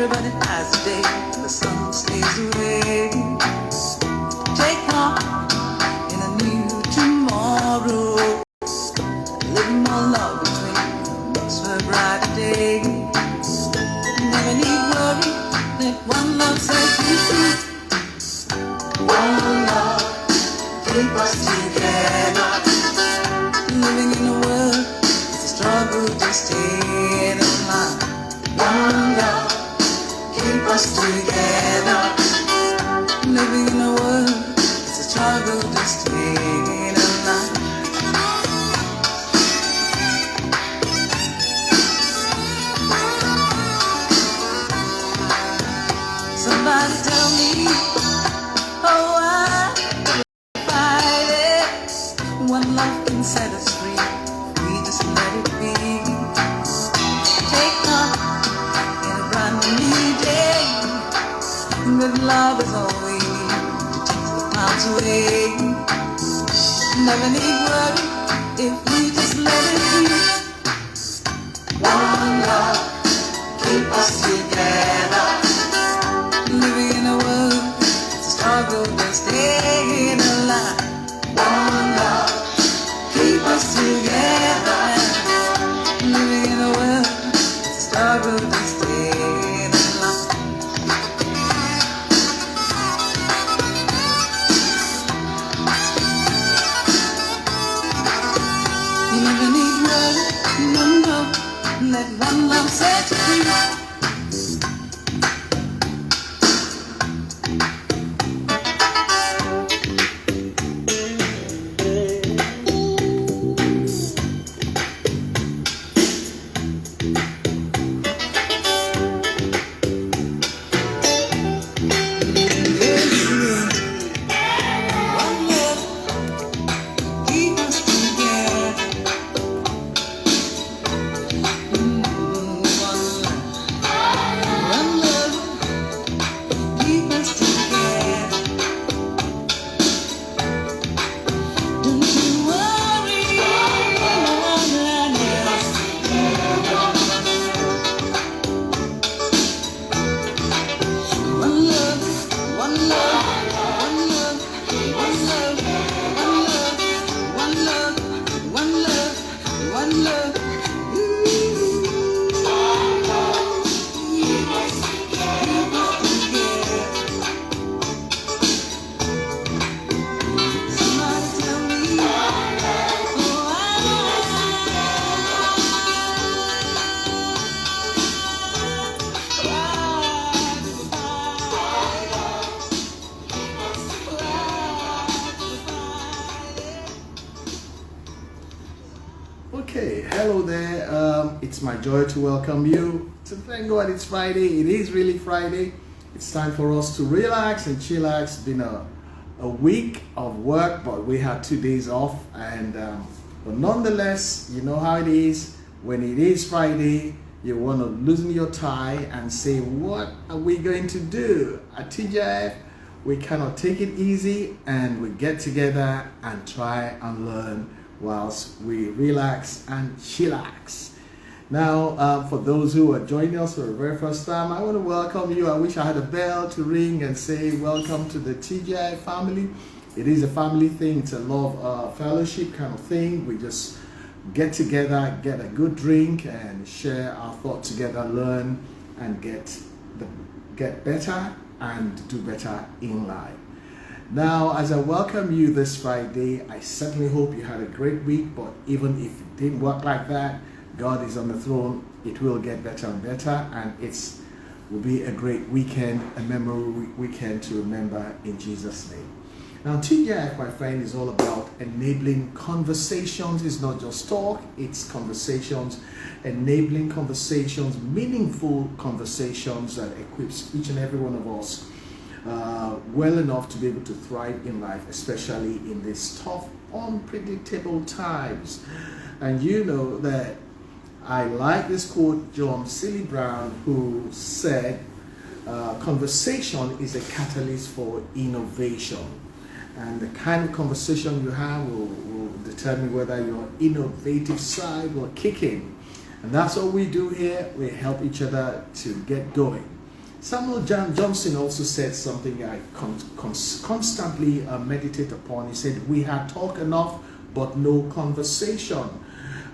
Everybody has a day till the sun stays away. Take heart in a new tomorrow. Live more love between us for a brighter day. Never need worry, let one love set you free. One love, keep us together. Living in a world, it's a struggle to stay alive. One love, keep us together. Living in a world, it's a struggle to stay alive. Somebody tell me, oh, why fight it? One love can set us free. We just let it be. Take heart in a brand new day. Good love is all we need to take the clouds away. Never need worry if we just let it be. One love, keep us together. Living in a world, it's a struggle to stay alive. One love, keep us together. Living in a world, it's a struggle to stay alive. You never need worry, no, no. Let one love set you free. Okay, hello there. It's my joy to welcome you. So thank God it's Friday. It is really Friday. It's time for us to relax and chillax. It's been a week of work, but we had 2 days off. And but nonetheless, you know how it is. When it is Friday, you want to loosen your tie and say, what are we going to do? At TJF, we cannot take it easy, and we get together and try and learn whilst we relax and chillax. Now, for those who are joining us for the very first time, I want to welcome you. I wish I had a bell to ring and say welcome to the TGI family. It is a family thing. It's a love fellowship kind of thing. We just get together, get a good drink, and share our thoughts together, learn, and get better and do better in life. Now, as I welcome you this Friday, I certainly hope you had a great week, but even if it didn't work like that, God is on the throne. It will get better and better, and will be a great weekend, a memorable weekend to remember in Jesus' name. Now, TGIF, my friend, is all about enabling conversations. It's not just talk, it's conversations, enabling conversations, meaningful conversations that equips each and every one of us well enough to be able to thrive in life, especially in these tough, unpredictable times. And you know that I like this quote, John C. Brown, who said, conversation is a catalyst for innovation. And the kind of conversation you have will determine whether your innovative side will kick in. And that's what we do here. We help each other to get going. Samuel Johnson also said something I constantly meditate upon. He said, "We had talk enough, but no conversation.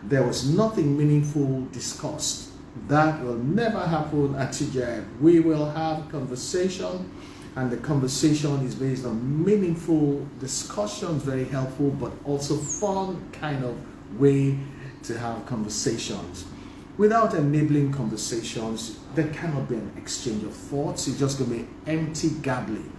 There was nothing meaningful discussed." That will never happen at TGIF. We will have conversation, and the conversation is based on meaningful discussions, very helpful, but also fun kind of way to have conversations. Without enabling conversations, there cannot be an exchange of thoughts. It's just going to be empty gabbling.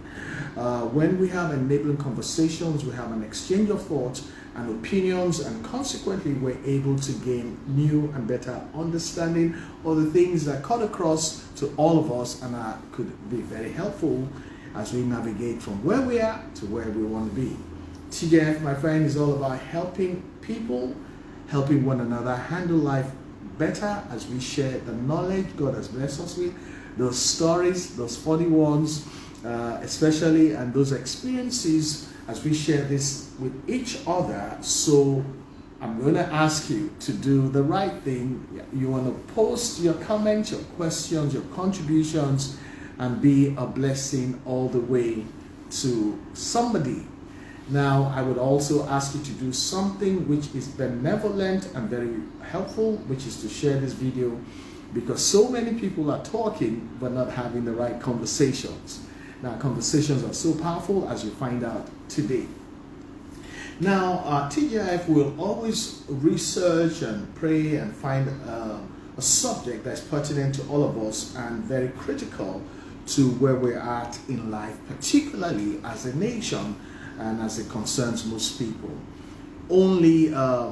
When we have enabling conversations, we have an exchange of thoughts and opinions, and consequently we're able to gain new and better understanding of the things that cut across to all of us and could be very helpful as we navigate from where we are to where we want to be. TJF, my friend, is all about helping people, helping one another handle life better as we share the knowledge God has blessed us with, those stories, those funny ones, especially, and those experiences as we share this with each other. So I'm going to ask you to do the right thing. You want to post your comments, your questions, your contributions, and be a blessing all the way to somebody. Now, I would also ask you to do something which is benevolent and very helpful, which is to share this video, because so many people are talking but not having the right conversations. Now, conversations are so powerful, as you find out today. Now, TGIF will always research and pray and find a subject that's pertinent to all of us and very critical to where we're at in life, particularly as a nation and as it concerns most people. Only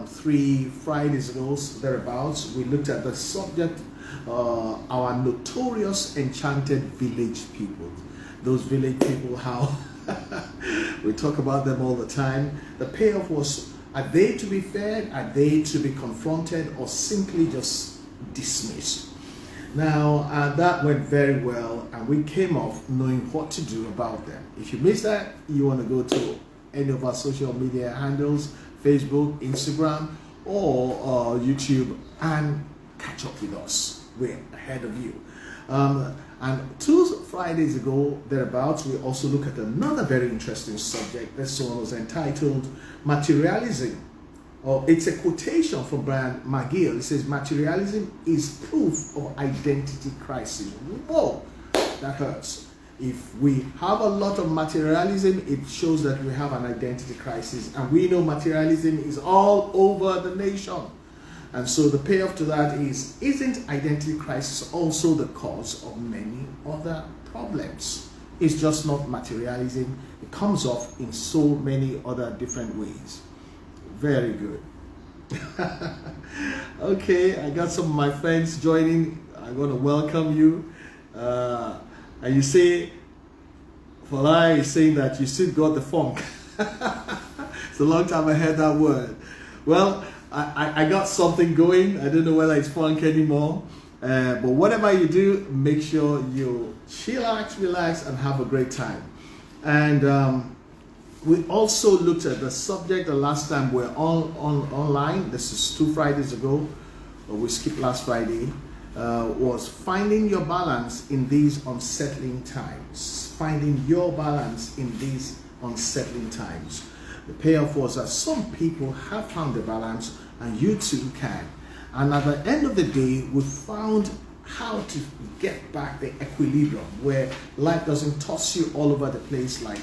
3 Fridays ago, thereabouts, we looked at the subject, our notorious enchanted village people. Those village people, how we talk about them all the time. The payoff was, are they to be fed, are they to be confronted, or simply just dismissed? Now, that went very well, and we came off knowing what to do about them. If you missed that, you want to go to any of our social media handles, Facebook, Instagram, or YouTube, and catch up with us. We're ahead of you. And 2 Fridays ago, thereabouts, we also look at another very interesting subject. This one was entitled Materialism. It's a quotation from Brian McGill. It says, "Materialism is proof of identity crisis." Whoa, that hurts. If we have a lot of materialism, it shows that we have an identity crisis. And we know materialism is all over the nation. And so the payoff to that is, isn't identity crisis also the cause of many other problems? It's just not materialism. It comes off in so many other different ways. Very good. Okay, I got some of my friends joining. I'm going to welcome you. And you say, Falai is saying that you still got the funk. It's a long time I heard that word. Well, I got something going. I don't know whether it's funk anymore. But whatever you do, make sure you chillax, relax, and have a great time. And we also looked at the subject the last time we're online. This is 2 Fridays ago. We skipped last Friday. Was finding your balance in these unsettling times. Finding your balance in these unsettling times. The payoff was that some people have found the balance, and you too can. And at the end of the day, we found how to get back the equilibrium where life doesn't toss you all over the place like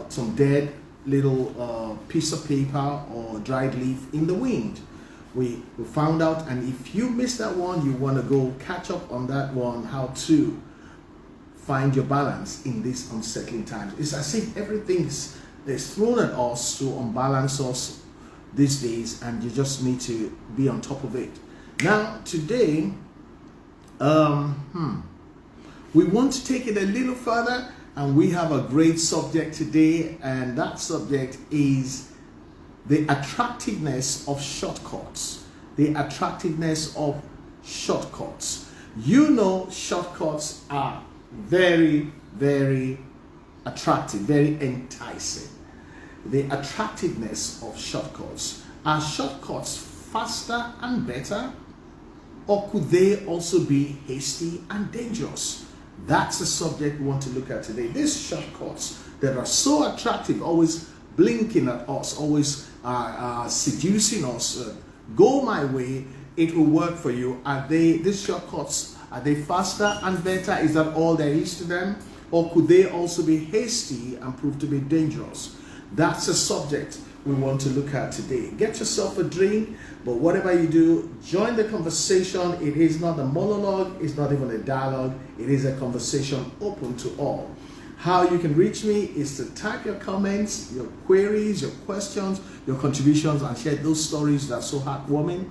some dead little piece of paper or dried leaf in the wind. We found out, and if you missed that one, you want to go catch up on that one, how to find your balance in these unsettling times. It's as if everything is thrown at us to unbalance us these days, and you just need to be on top of it. Now, today, we want to take it a little further, and we have a great subject today, and that subject is the attractiveness of shortcuts. The attractiveness of shortcuts. You know, shortcuts are very, very attractive, very enticing. The attractiveness of shortcuts. Are shortcuts faster and better? or could they also be hasty and dangerous? That's the subject we want to look at today. These shortcuts that are so attractive, always blinking at us, always seducing us. Go my way, it will work for you. Are these shortcuts, are they faster and better? Is that all there is to them? Or could they also be hasty and prove to be dangerous? That's a subject we want to look at today. Get yourself a drink, but whatever you do, join the conversation. It is not a monologue, it's not even a dialogue, it is a conversation open to all. How you can reach me is to type your comments, your queries, your questions, your contributions, and share those stories that are so heartwarming,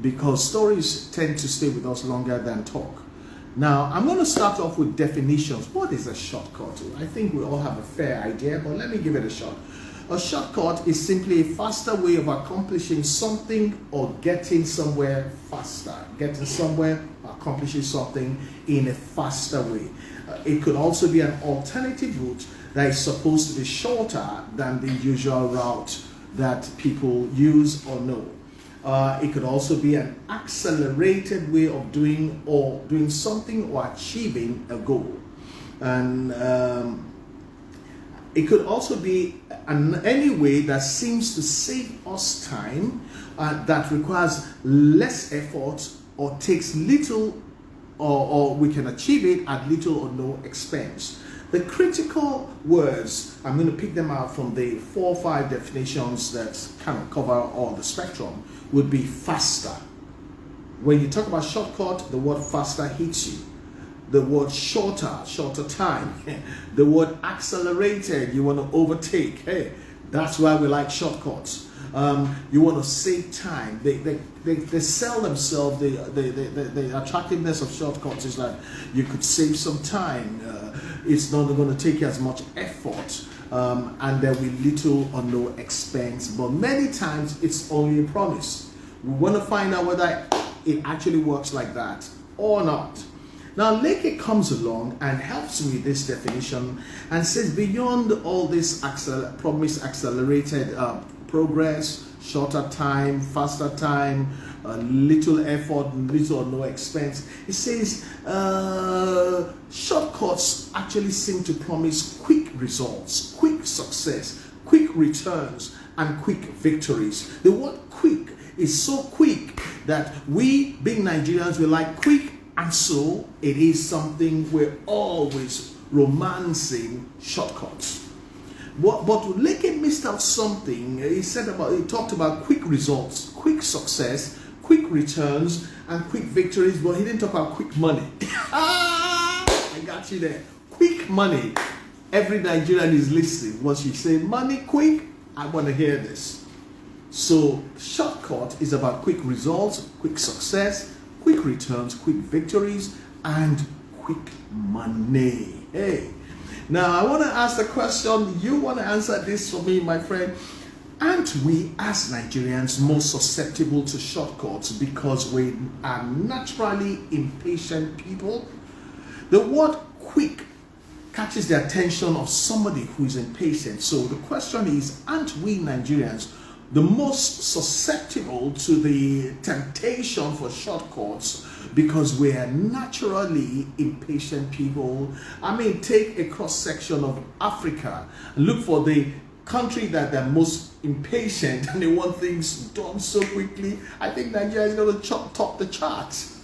because stories tend to stay with us longer than talk. Now, I'm going to start off with definitions. What is a shortcut? I think we all have a fair idea, but let me give it a shot. A shortcut is simply a faster way of accomplishing something or getting somewhere faster. Getting somewhere, accomplishing something in a faster way. It could also be an alternative route that is supposed to be shorter than the usual route that people use or know. It could also be an accelerated way of doing something or achieving a goal. And it could also be any way that seems to save us time, that requires less effort or takes little, or we can achieve it at little or no expense. The critical words, I'm going to pick them out from the 4 or 5 definitions that kind of cover all the spectrum, would be faster. When you talk about shortcut, the word faster hits you. The word shorter time. The word accelerated, you want to overtake. Hey, that's why we like shortcuts. You want to save time. They sell themselves. The attractiveness of shortcuts is that you could save some time. It's not going to take you as much effort, and there will be little or no expense. But many times it's only a promise. We want to find out whether it actually works like that or not. Now, Leke comes along and helps me with this definition and says, beyond all this promised accelerated progress, shorter time, faster time, little effort, little or no expense, it says shortcuts actually seem to promise quick results, quick success, quick returns, and quick victories. The word quick is so quick that we, being Nigerians, we like quick. And so it is something we're always romancing shortcuts. But Leke missed out something. He talked about quick results, quick success, quick returns, and quick victories, but he didn't talk about quick money. I got you there. Quick money. Every Nigerian is listening. Once you say money quick, I want to hear this. So shortcut is about quick results, quick success, quick returns, quick victories, and quick money. Hey, now I want to ask the question, you want to answer this for me, my friend. Aren't we as Nigerians more susceptible to shortcuts because we are naturally impatient people? The word quick catches the attention of somebody who is impatient. So the question is, aren't we Nigerians the most susceptible to the temptation for shortcuts because we are naturally impatient people? I mean, take a cross-section of Africa and look for the country that they're most impatient and they want things done so quickly. I think Nigeria is going to top the charts.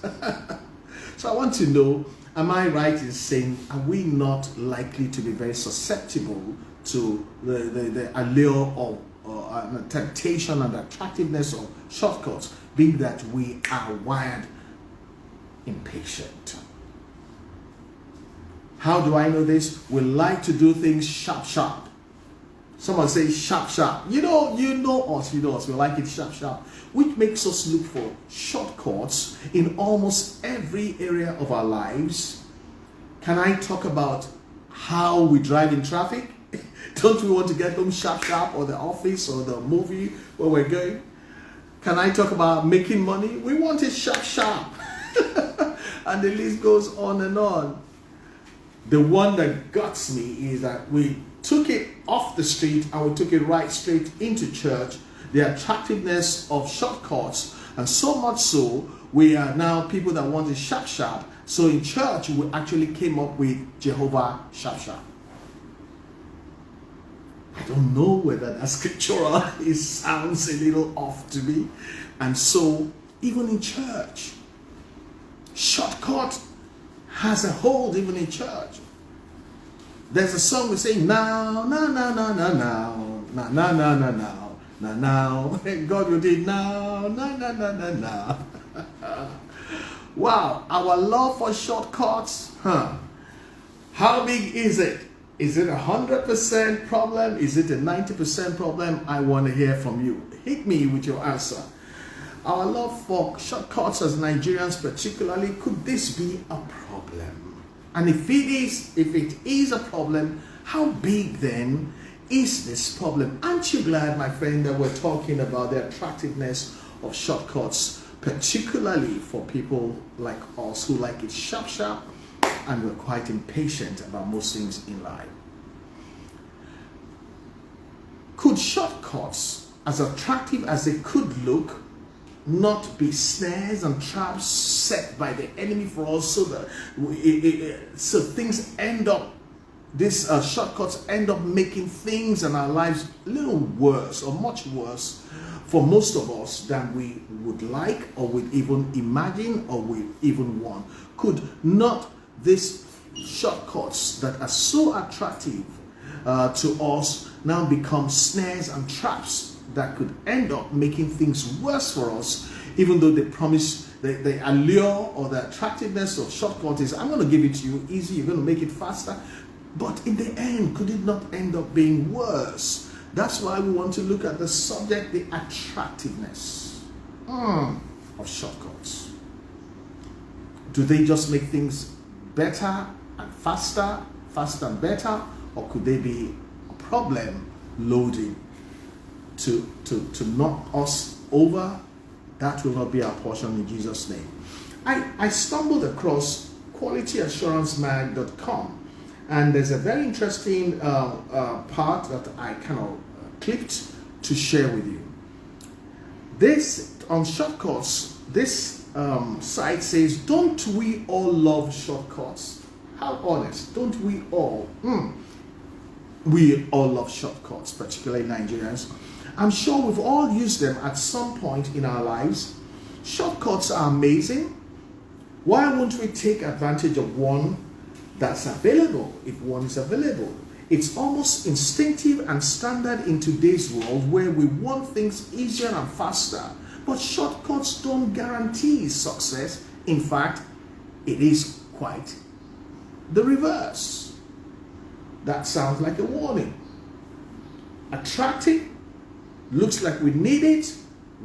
So I want to know, am I right in saying, are we not likely to be very susceptible to the allure of temptation and attractiveness of shortcuts, being that we are wired impatient? How do I know this? We like to do things sharp. Someone say sharp. You know us. We like it sharp, which makes us look for shortcuts in almost every area of our lives. Can I talk about how we drive in traffic? Don't we want to get home sharp, or the office or the movie where we're going? Can I talk about making money? We want it sharp. And the list goes on and on. The one that guts me is that we took it off the street and we took it right straight into church. The attractiveness of shortcuts, and so much so, we are now people that want it sharp, sharp. So in church, we actually came up with Jehovah sharp, sharp. I don't know whether that scriptural it sounds a little off to me. And so, even in church, shortcut has a hold even in church. There's a song we say, now, now, now, now, now, now, now, now, now, now, now, now, now, God you did now, now, now, now, now, now. Wow, our love for shortcuts, how big is it? Is it 100% problem? Is it a 90% problem? I want to hear from you. Hit me with your answer. Our love for shortcuts as Nigerians particularly, could this be a problem? And if it is a problem, how big then is this problem? Aren't you glad, my friend, that we're talking about the attractiveness of shortcuts, particularly for people like us who like it sharp, sharp, and we're quite impatient about most things in life. Could shortcuts, as attractive as they could look, not be snares and traps set by the enemy for us, so that so things end up, these shortcuts end up making things in our lives a little worse or much worse for most of us than we would like or would even imagine or would even want? Could not these shortcuts that are so attractive to us now become snares and traps that could end up making things worse for us, even though they promise the allure or the attractiveness of shortcuts is, I'm going to give it to you easy, you're going to make it faster. But in the end, could it not end up being worse? That's why we want to look at the subject, the attractiveness of shortcuts. Do they just make things better and faster and better, or could they be a problem loading to knock us over? That will not be our portion in Jesus' name. I stumbled across qualityassuranceman.com, and there's a very interesting part that I kind of clipped to share with you. This on shortcuts, this site says, don't we all love shortcuts? How honest, don't we all? We all love shortcuts, particularly Nigerians. I'm sure we've all used them at some point in our lives. Shortcuts are amazing. Why won't we take advantage of one that's available if one is available? It's almost instinctive and standard in today's world where we want things easier and faster. But shortcuts don't guarantee success. In fact, it is quite the reverse. That sounds like a warning. Attractive, looks like we need it,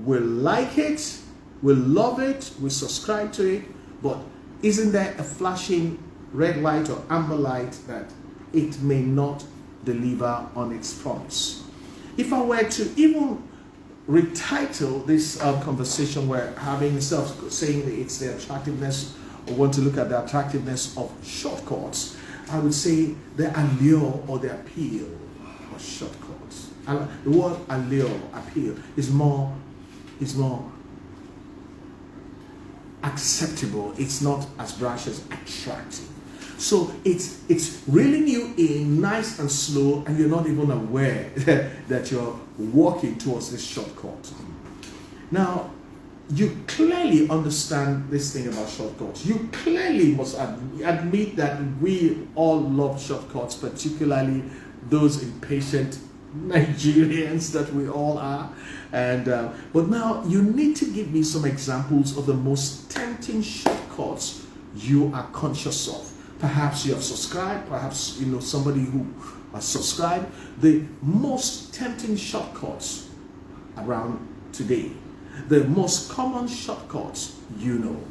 we like it, we love it, we subscribe to it, but isn't there a flashing red light or amber light that it may not deliver on its promise? If I were to even retitle this conversation we're having, instead of saying that it's the attractiveness, or want to look at the attractiveness of shortcuts, I would say the allure or the appeal of shortcuts. The word allure, appeal, is more acceptable. It's not as brash as attractive. So it's really new in, nice and slow, and you're not even aware that you're walking towards this shortcut. Now, you clearly understand this thing about shortcuts. You clearly must admit that we all love shortcuts, particularly those impatient Nigerians that we all are. And but now you need to give me some examples of the most tempting shortcuts you are conscious of. Perhaps you have subscribed, perhaps you know somebody who has subscribed. The most tempting shortcuts around today, the most common shortcuts you know.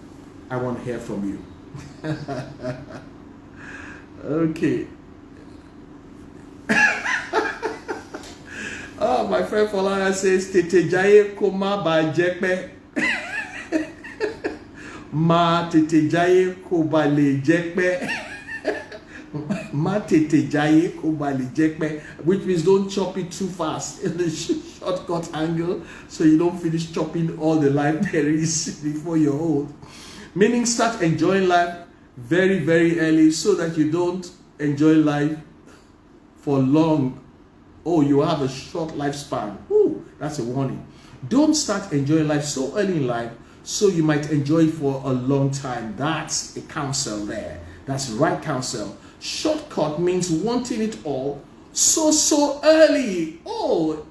I want to hear from you. Okay. Oh, my friend Folaya says, Tete Jaye Koma ba Jekpe. Ma Tete Jaye Koba le Jekpe. tètè jayé kó ba lè jẹ́ pẹ́, which means don't chop it too fast in the shortcut angle, so you don't finish chopping all the life there is before you're old. Meaning start enjoying life very, very early so that you don't enjoy life for long. Oh, you have a short lifespan. Ooh, that's a warning. Don't start enjoying life so early in life so you might enjoy it for a long time. That's a counsel there. That's right counsel. Shortcut means wanting it all so early. Oh,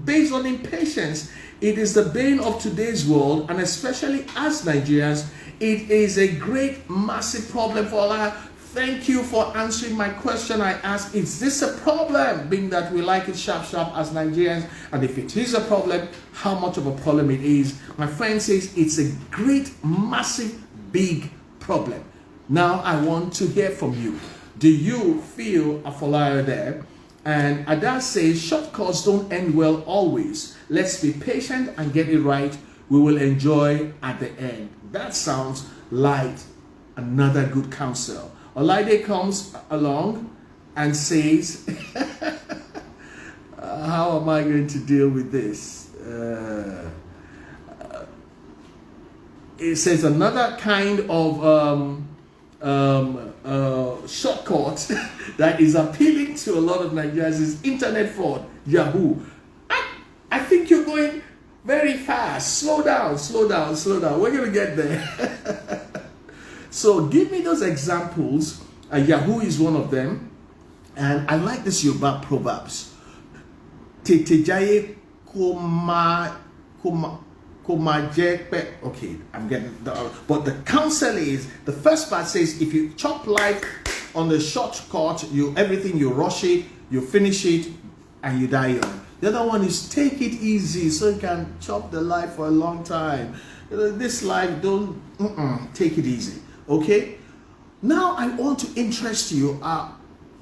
based on impatience. It is the bane of today's world, and especially as Nigerians, it is a great, massive problem for our life. Thank you for answering my question. I asked, is this a problem? Being that we like it sharp as Nigerians, and if it is a problem, how much of a problem it is? My friend says it's a great, massive, big problem. Now I want to hear from you. Do you feel a follower there? And Ada says, shortcuts don't end well always. Let's be patient and get it right. We will enjoy at the end. That sounds like another good counsel. Olaide comes along and says, how am I going to deal with this? It says another kind of shortcut that is appealing to a lot of Nigerians is internet fraud, Yahoo. I think you're going very fast. Slow down. We're going to get there. So give me those examples. Yahoo is one of them. And I like this Yoruba proverbs. Tètè jayé okay, I'm getting the, but the counsel is, the first part says, if you chop life on the shortcut, everything you rush it, you finish it, and you die young. The other one is take it easy so you can chop the life for a long time. This life, don't take it easy. Okay? Now I want to interest you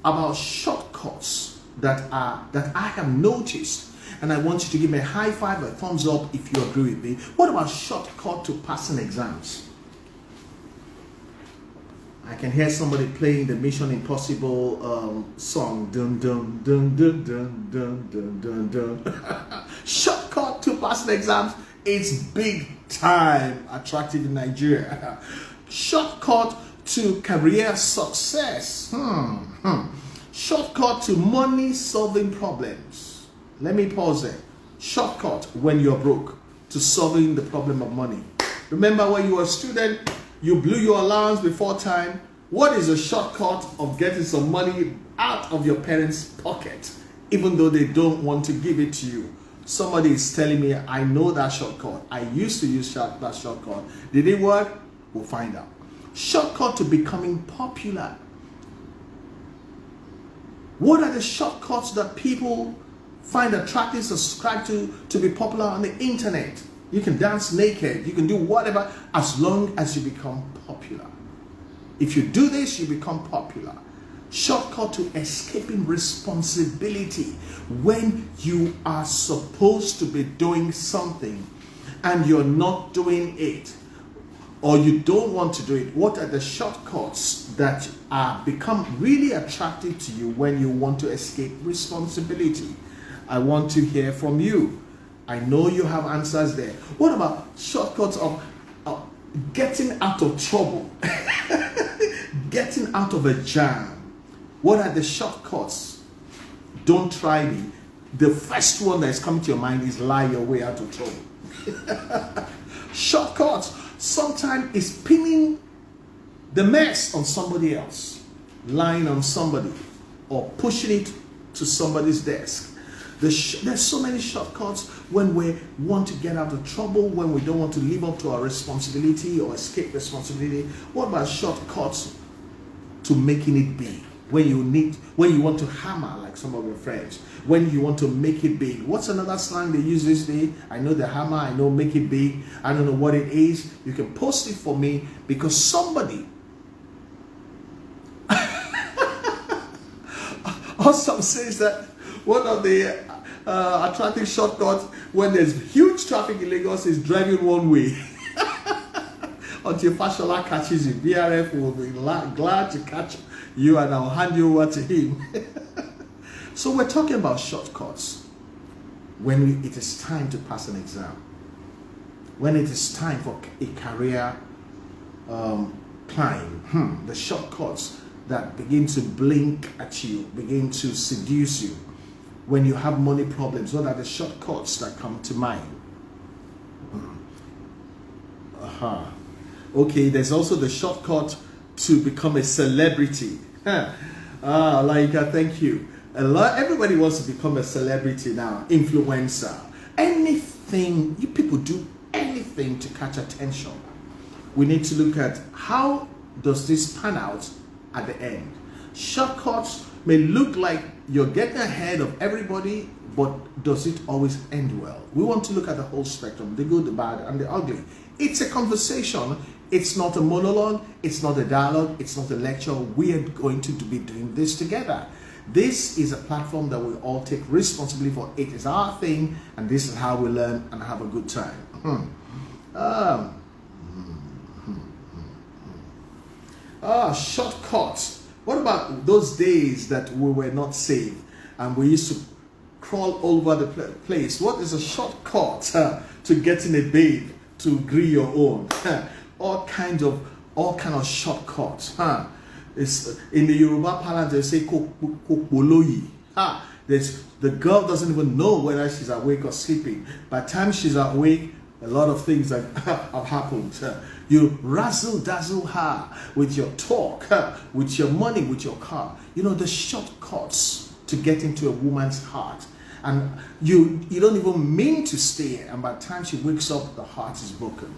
about shortcuts that I have noticed. And I want you to give me a high five or a thumbs up if you agree with me. What about shortcut to passing exams? I can hear somebody playing the Mission Impossible song. Dun dun dun dun dun dun dun dun dun. Shortcut to passing exams. It's big time attractive in Nigeria. Shortcut to career success. Shortcut to money solving problems. Let me pause there. Shortcut when you're broke to solving the problem of money. Remember when you were a student, you blew your allowance before time. What is a shortcut of getting some money out of your parents' pocket, even though they don't want to give it to you? Somebody is telling me, I know that shortcut. I used to use that shortcut. Did it work? We'll find out. Shortcut to becoming popular. What are the shortcuts that people find attractive, subscribe to be popular on the internet? You can dance naked, you can do whatever, as long as you become popular. If you do this, you become popular. Shortcut to escaping responsibility. When you are supposed to be doing something and you're not doing it, or you don't want to do it, what are the shortcuts that become really attractive to you when you want to escape responsibility? I want to hear from you. I know you have answers there. What about shortcuts of getting out of trouble? Getting out of a jam. What are the shortcuts? Don't try me. The first one that is coming to your mind is lie your way out of trouble. Shortcuts sometimes is pinning the mess on somebody else, lying on somebody, or pushing it to somebody's desk. There's so many shortcuts when we want to get out of trouble, when we don't want to live up to our responsibility or escape responsibility. What about shortcuts to making it big? When you want to hammer, like some of your friends, when you want to make it big. What's another slang they use this day? I know the hammer, I know make it big. I don't know what it is. You can post it for me, because somebody also says that one of the attractive shortcuts when there's huge traffic in Lagos is driving one way. Until Fashola catches you. BRF will be glad to you, and I'll hand you over to him. So we're talking about shortcuts when it is time to pass an exam, when it is time for a career climb. The shortcuts that begin to blink at you, begin to seduce you. When you have money problems, what are the shortcuts that come to mind? Okay, there's also the shortcut to become a celebrity. Laika, thank you. Everybody wants to become a celebrity now, influencer. Anything, you people do anything to catch attention. We need to look at how does this pan out at the end. Shortcuts may look like you're getting ahead of everybody, but does it always end well? We want to look at the whole spectrum, the good, the bad, and the ugly. It's a conversation. It's not a monologue. It's not a dialogue. It's not a lecture. We are going to be doing this together. This is a platform that we all take responsibility for. It is our thing, and this is how we learn and have a good time. Shortcuts. What about those days that we were not saved and we used to crawl over the place? What is a shortcut to getting a babe to agree your own? all kind of shortcuts. It's in the Yoruba parlance they say kokoloyi. The girl doesn't even know whether she's awake or sleeping. By the time she's awake, a lot of things have happened. You razzle dazzle her with your talk, with your money, with your car. You know, the shortcuts to get into a woman's heart. And you don't even mean to stay, and by the time she wakes up, the heart is broken.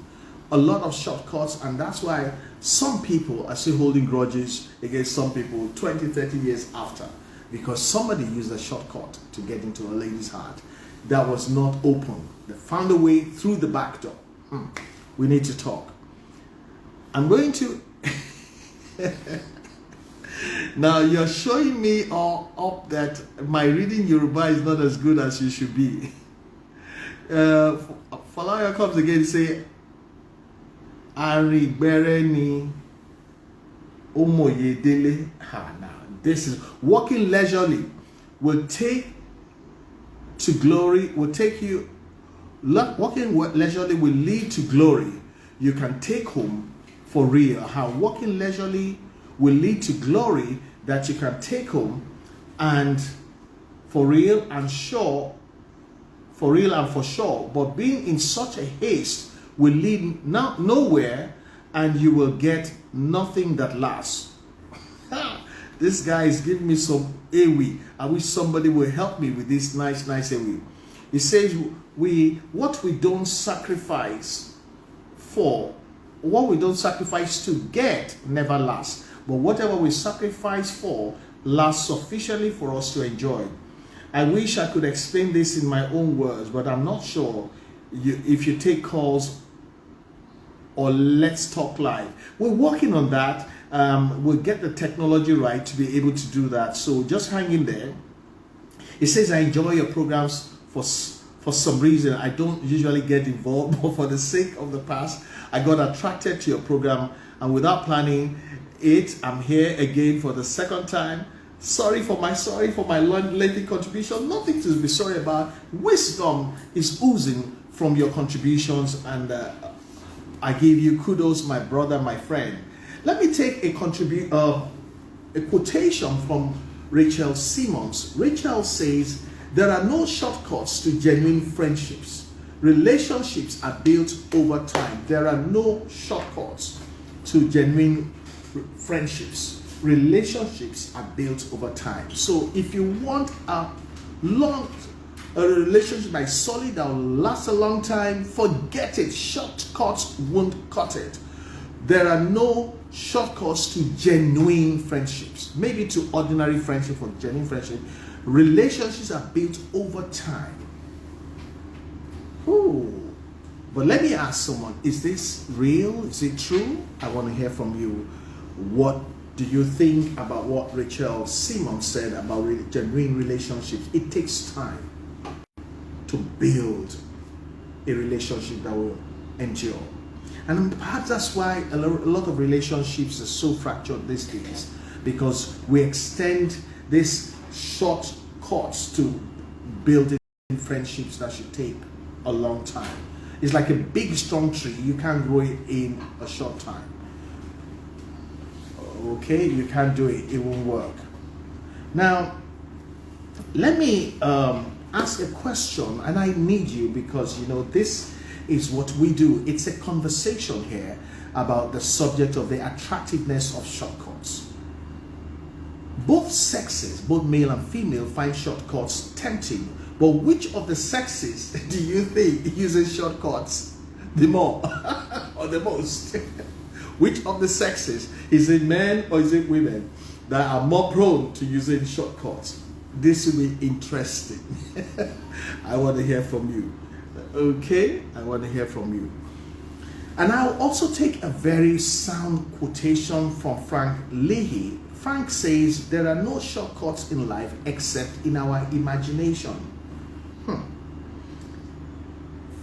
A lot of shortcuts, and that's why some people are still holding grudges against some people 20, 30 years after, because somebody used a shortcut to get into a lady's heart that was not open. They found a way through the back door. We need to talk. I'm going to... Now you're showing me all up that my reading Yoruba is not as good as you should be. Falaya comes again and say, Arigbereni Omoyedele. Now this is walking leisurely will take to glory, will take you. Walking leisurely will lead to glory. You can take home for real. How walking leisurely will lead to glory that you can take home, and for real and sure, for real and for sure. But being in such a haste will lead nowhere, and you will get nothing that lasts. This guy is giving me some ewi. I wish somebody will help me with this nice ewi. He says what we don't sacrifice for, what we don't sacrifice to get never lasts. But whatever we sacrifice for lasts sufficiently for us to enjoy. I wish I could explain this in my own words, but I'm not sure if you take calls or let's talk live. We're working on that. We'll get the technology right to be able to do that. So just hang in there. It says, I enjoy your programs for some reason. I don't usually get involved, but for the sake of the past, I got attracted to your program, and without planning it, I'm here again for the second time. Sorry for my lengthy contribution. Nothing to be sorry about. Wisdom is oozing from your contributions, and I give you kudos, my brother, my friend. Let me take a quotation from Rachel Simmons. Rachel says, there are no shortcuts to genuine friendships. Relationships are built over time. There are no shortcuts to genuine friendships. Relationships are built over time. So if you want a relationship that is solid, that will last a long time, forget it. Shortcuts won't cut it. There are no shortcuts to genuine friendships. Maybe to ordinary friendship or genuine friendship. Relationships are built over time. Ooh. But let me ask someone, is this real? Is it true? I want to hear from you. What do you think about what Rachel Simmons said about genuine relationships? It takes time to build a relationship that will endure. And perhaps that's why a lot of relationships are so fractured these days. because we extend these shortcuts to building friendships that should take a long time. It's like a big strong tree. You can't grow it in a short time. Okay, you can't do it. It won't work. Now, let me ask a question, and I need you, because you know this is what we do. It's a conversation here about the subject of the attractiveness of shortcuts. Both sexes, both male and female, find shortcuts tempting. But which of the sexes do you think uses shortcuts the more or the most? Which of the sexes, is it men or is it women, that are more prone to using shortcuts? This will be interesting. I want to hear from you. Okay, I want to hear from you. And I'll also take a very sound quotation from Frank Leahy. Frank says, there are no shortcuts in life except in our imagination.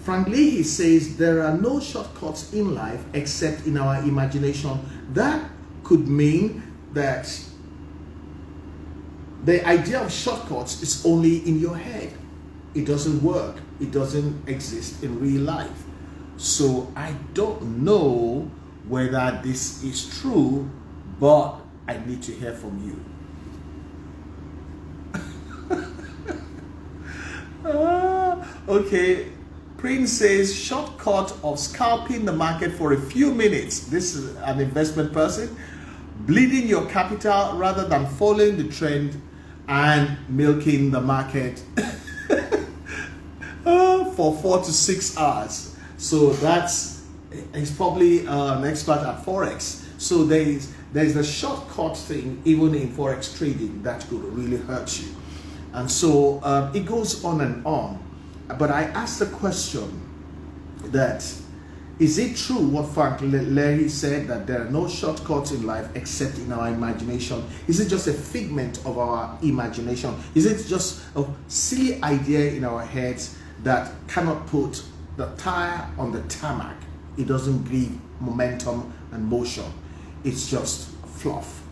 Frank Leahy says, there are no shortcuts in life except in our imagination. That could mean that the idea of shortcuts is only in your head. It doesn't work. It doesn't exist in real life. So I don't know whether this is true, but I need to hear from you. Okay, Prince says, shortcut of scalping the market for a few minutes. This is an investment person. Bleeding your capital rather than following the trend and milking the market for 4 to 6 hours. So he's probably an expert at Forex. So there's a shortcut thing even in Forex trading that could really hurt you. And so it goes on and on. But I asked the question that, is it true what Frank Leahy said, that there are no shortcuts in life except in our imagination? Is it just a figment of our imagination? Is it just a silly idea in our heads that cannot put the tire on the tarmac? It doesn't give momentum and motion. It's just fluff.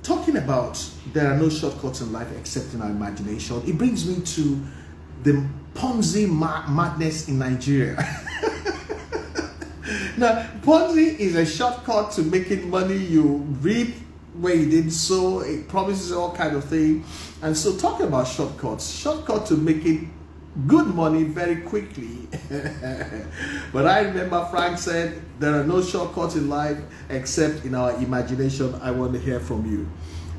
Talking about there are no shortcuts in life except in our imagination, it brings me to the Ponzi madness in Nigeria. Now, Ponzi is a shortcut to making money. You reap where you didn't sow. It promises all kind of thing. And so, talking about shortcut to making good money very quickly. But I remember Frank said, there are no shortcuts in life except in our imagination. I want to hear from you.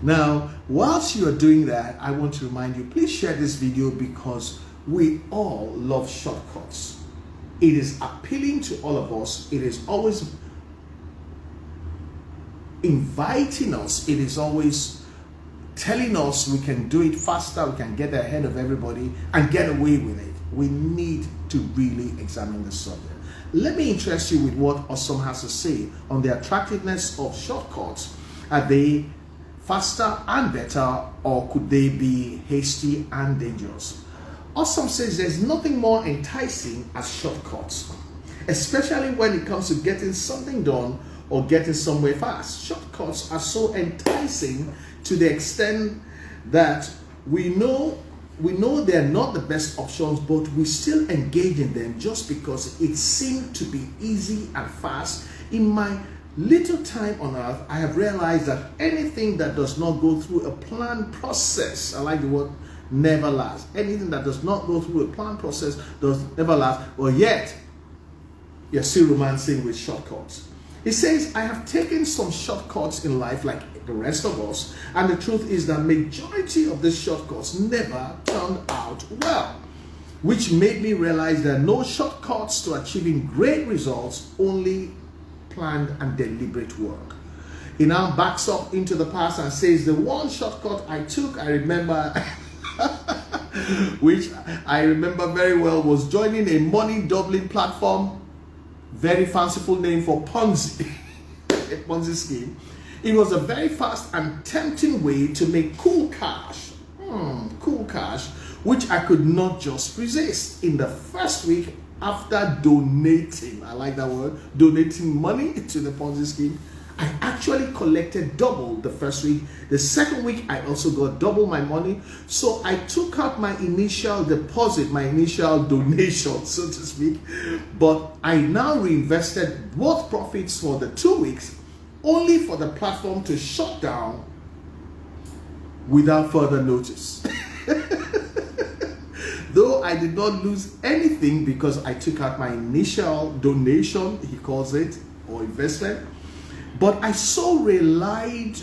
Now, whilst you are doing that, I want to remind you, please share this video, because we all love shortcuts. It is appealing to all of us. It is always inviting us. It is always telling us we can do it faster, we can get ahead of everybody and get away with it. We need to really examine the subject. Let me interest you with what Awesome has to say on the attractiveness of shortcuts. Are they faster and better, or could they be hasty and dangerous? Awesome says there's nothing more enticing as shortcuts, especially when it comes to getting something done or getting somewhere fast. Shortcuts are so enticing to the extent that we know they're not the best options, but we still engage in them just because it seemed to be easy and fast. In my little time on earth, I have realized that anything that does not go through a planned process, I like the word, never lasts. Anything that does not go through a planned process does never last, or yet you're still romancing with shortcuts. He says, I have taken some shortcuts in life like the rest of us, and the truth is that majority of these shortcuts never turned out well, which made me realize there are no shortcuts to achieving great results, only planned and deliberate work. He now backs up into the past and says, the one shortcut I took, I remember, which I remember very well, was joining a money doubling platform. Very fanciful name for Ponzi, a Ponzi scheme. It was a very fast and tempting way to make cool cash, which I could not just resist. In the first week after donating, I like that word, donating money to the Ponzi scheme, I actually collected double the first week. The second week, I also got double my money. So I took out my initial deposit, my initial donation, so to speak. But I now reinvested both profits for the 2 weeks, only for the platform to shut down without further notice. Though I did not lose anything because I took out my initial donation, he calls it, or investment, but I so relied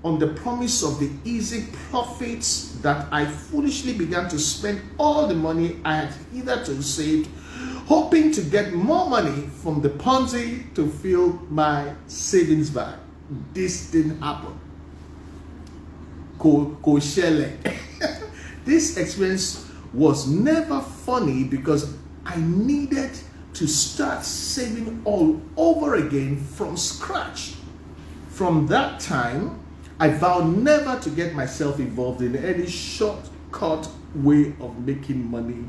on the promise of the easy profits that I foolishly began to spend all the money I had hitherto saved, hoping to get more money from the Ponzi to fill my savings bag. This didn't happen. This experience was never funny because I needed to start saving all over again from scratch. From that time, I vowed never to get myself involved in any shortcut way of making money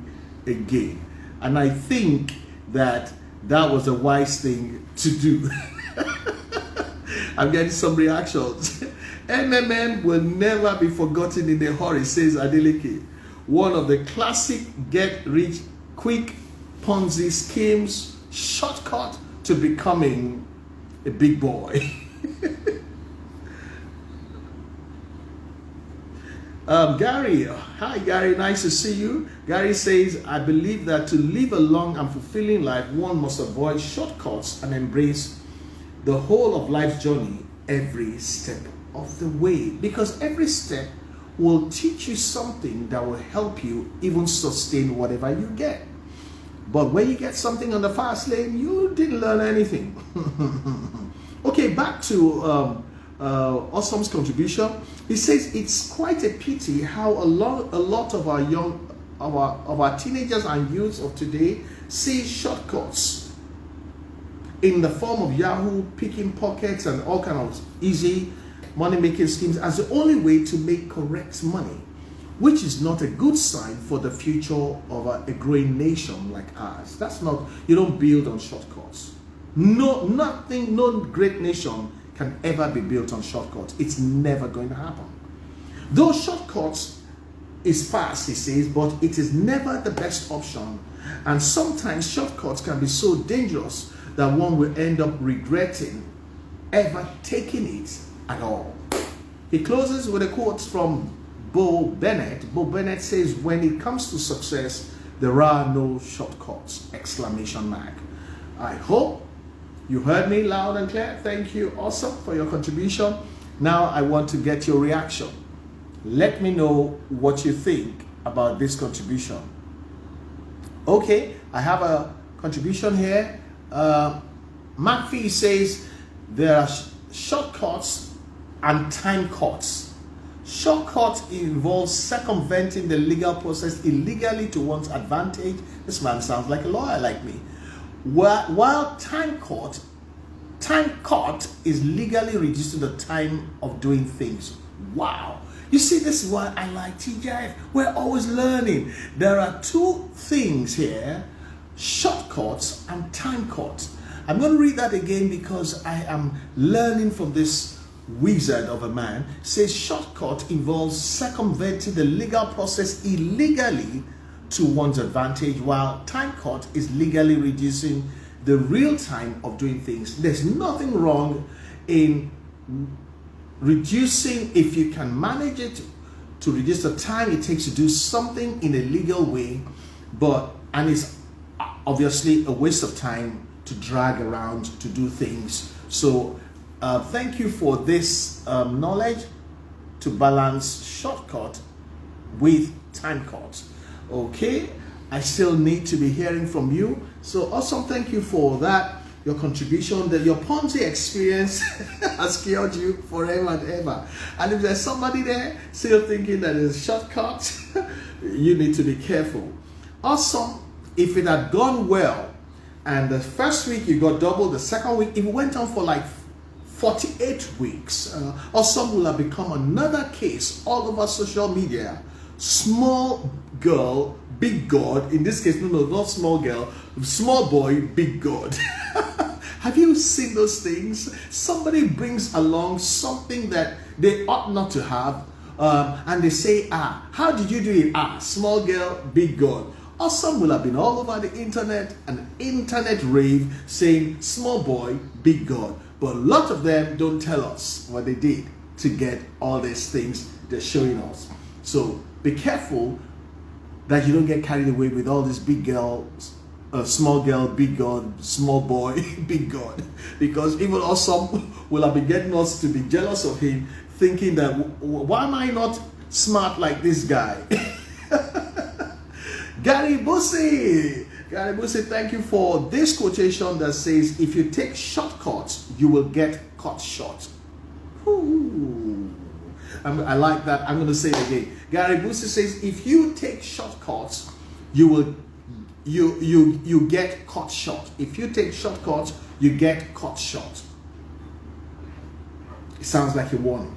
again. And I think that was a wise thing to do. I'm getting some reactions. MMM will never be forgotten in a hurry, says Adeleke. One of the classic get-rich-quick Ponzi schemes, shortcut to becoming a big boy. Gary, hi Gary, nice to see you. Gary says, I believe that to live a long and fulfilling life, one must avoid shortcuts and embrace the whole of life's journey every step of the way, because every step will teach you something that will help you even sustain whatever you get. But when you get something on the fast lane, you didn't learn anything. Okay, back to Awesome's contribution. He says it's quite a pity how a lot of our teenagers and youths of today see shortcuts in the form of Yahoo, picking pockets, and all kinds of easy money-making schemes as the only way to make correct money, which is not a good sign for the future of a growing nation like ours. That's not, you don't build on shortcuts. No great nation can ever be built on shortcuts. It's never going to happen. Those shortcuts is fast, he says, but it is never the best option. And sometimes shortcuts can be so dangerous that one will end up regretting ever taking it at all. He closes with a quote from Bo Bennett. Bo Bennett says, when it comes to success, there are no shortcuts, exclamation mark. I hope you heard me loud and clear. Thank you, Awesome, for your contribution. Now I want to get your reaction. Let me know what you think about this contribution. Okay, I have a contribution here. McPhee says there are shortcuts and time cuts. Shortcut involves circumventing the legal process illegally to one's advantage. This man sounds like a lawyer like me. While time cut is legally reducing the time of doing things. Wow. You see, this is why I like TGIF. We're always learning. There are two things here, shortcuts and time cuts. I'm going to read that again because I am learning from this wizard of a man. It says shortcut involves circumventing the legal process illegally to one's advantage, while time cut is legally reducing the real time of doing things. There's nothing wrong in reducing, if you can manage it, to reduce the time it takes to do something in a legal way, and it's obviously a waste of time to drag around to do things. So thank you for this knowledge to balance shortcut with time cut. Okay, I still need to be hearing from you. So Awesome, thank you for that, your contribution. That your Ponzi experience has cured you forever and ever. And if there's somebody there still thinking that it's a shortcut, you need to be careful. Awesome, if it had gone well and the first week you got double, the second week, if it went on for like 48 weeks, Awesome will have become another case all over social media. Small girl, big God. In this case, no, not small girl, small boy, big God. Have you seen those things? Somebody brings along something that they ought not to have, and they say, how did you do it? Small girl, big God. Or some will have been all over the internet, an internet rave saying, small boy, big God. But a lot of them don't tell us what they did to get all these things they're showing us. So be careful that you don't get carried away with all these big girls, small girl, big God, small boy, big God. Because even some will have been getting us to be jealous of him, thinking that, why am I not smart like this guy? Gary Busey, thank you for this quotation that says, if you take shortcuts, you will get cut short. Ooh. I like that. I'm going to say it again. Gary Busey says, if you take shortcuts, you will you get cut short. If you take shortcuts, you get cut short. It sounds like a warning.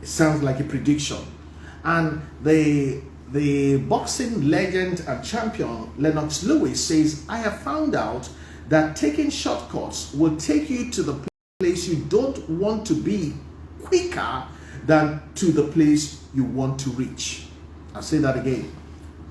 It sounds like a prediction. And the boxing legend and champion Lennox Lewis says, I have found out that taking shortcuts will take you to the place you don't want to be quicker than to the place you want to reach. I'll say that again.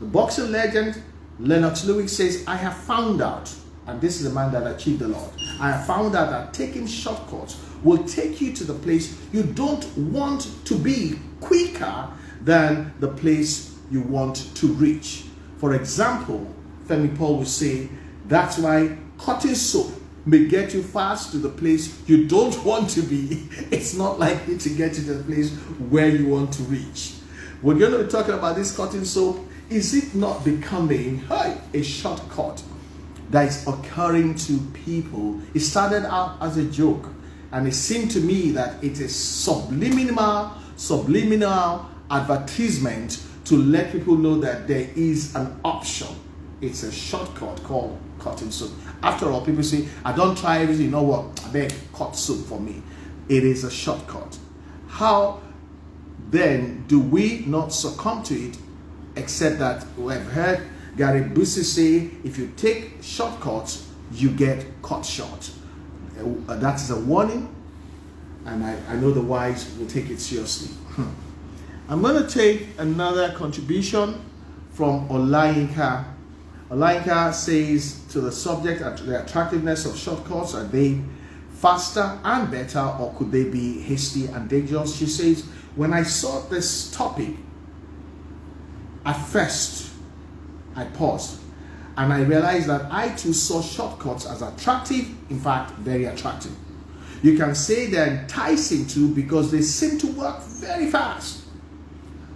The boxing legend Lennox Lewis says, I have found out, and this is the man that achieved a lot, I have found out that taking shortcuts will take you to the place you don't want to be quicker than the place you want to reach. For example, Femi Paul will say, that's why cutting soap may get you fast to the place you don't want to be. It's not likely to get you to the place where you want to reach. We're going to be talking about this cutting soap. Is it not becoming a shortcut that is occurring to people? It started out as a joke, and it seemed to me that it is subliminal advertisement to let people know that there is an option. It's a shortcut called cutting soap. After all, people say, I don't try everything. You know what? I beg, cut soap for me. It is a shortcut. How then do we not succumb to it, except that we've heard Gary Busey say, if you take shortcuts, you get cut short. That is a warning, and I know the wise will take it seriously. I'm going to take another contribution from Olayinka. Olayinka says to the subject, the attractiveness of shortcuts, are they faster and better, or could they be hasty and dangerous? She says, when I saw this topic, at first I paused and I realized that I too saw shortcuts as attractive, in fact, very attractive. You can say they're enticing too because they seem to work very fast.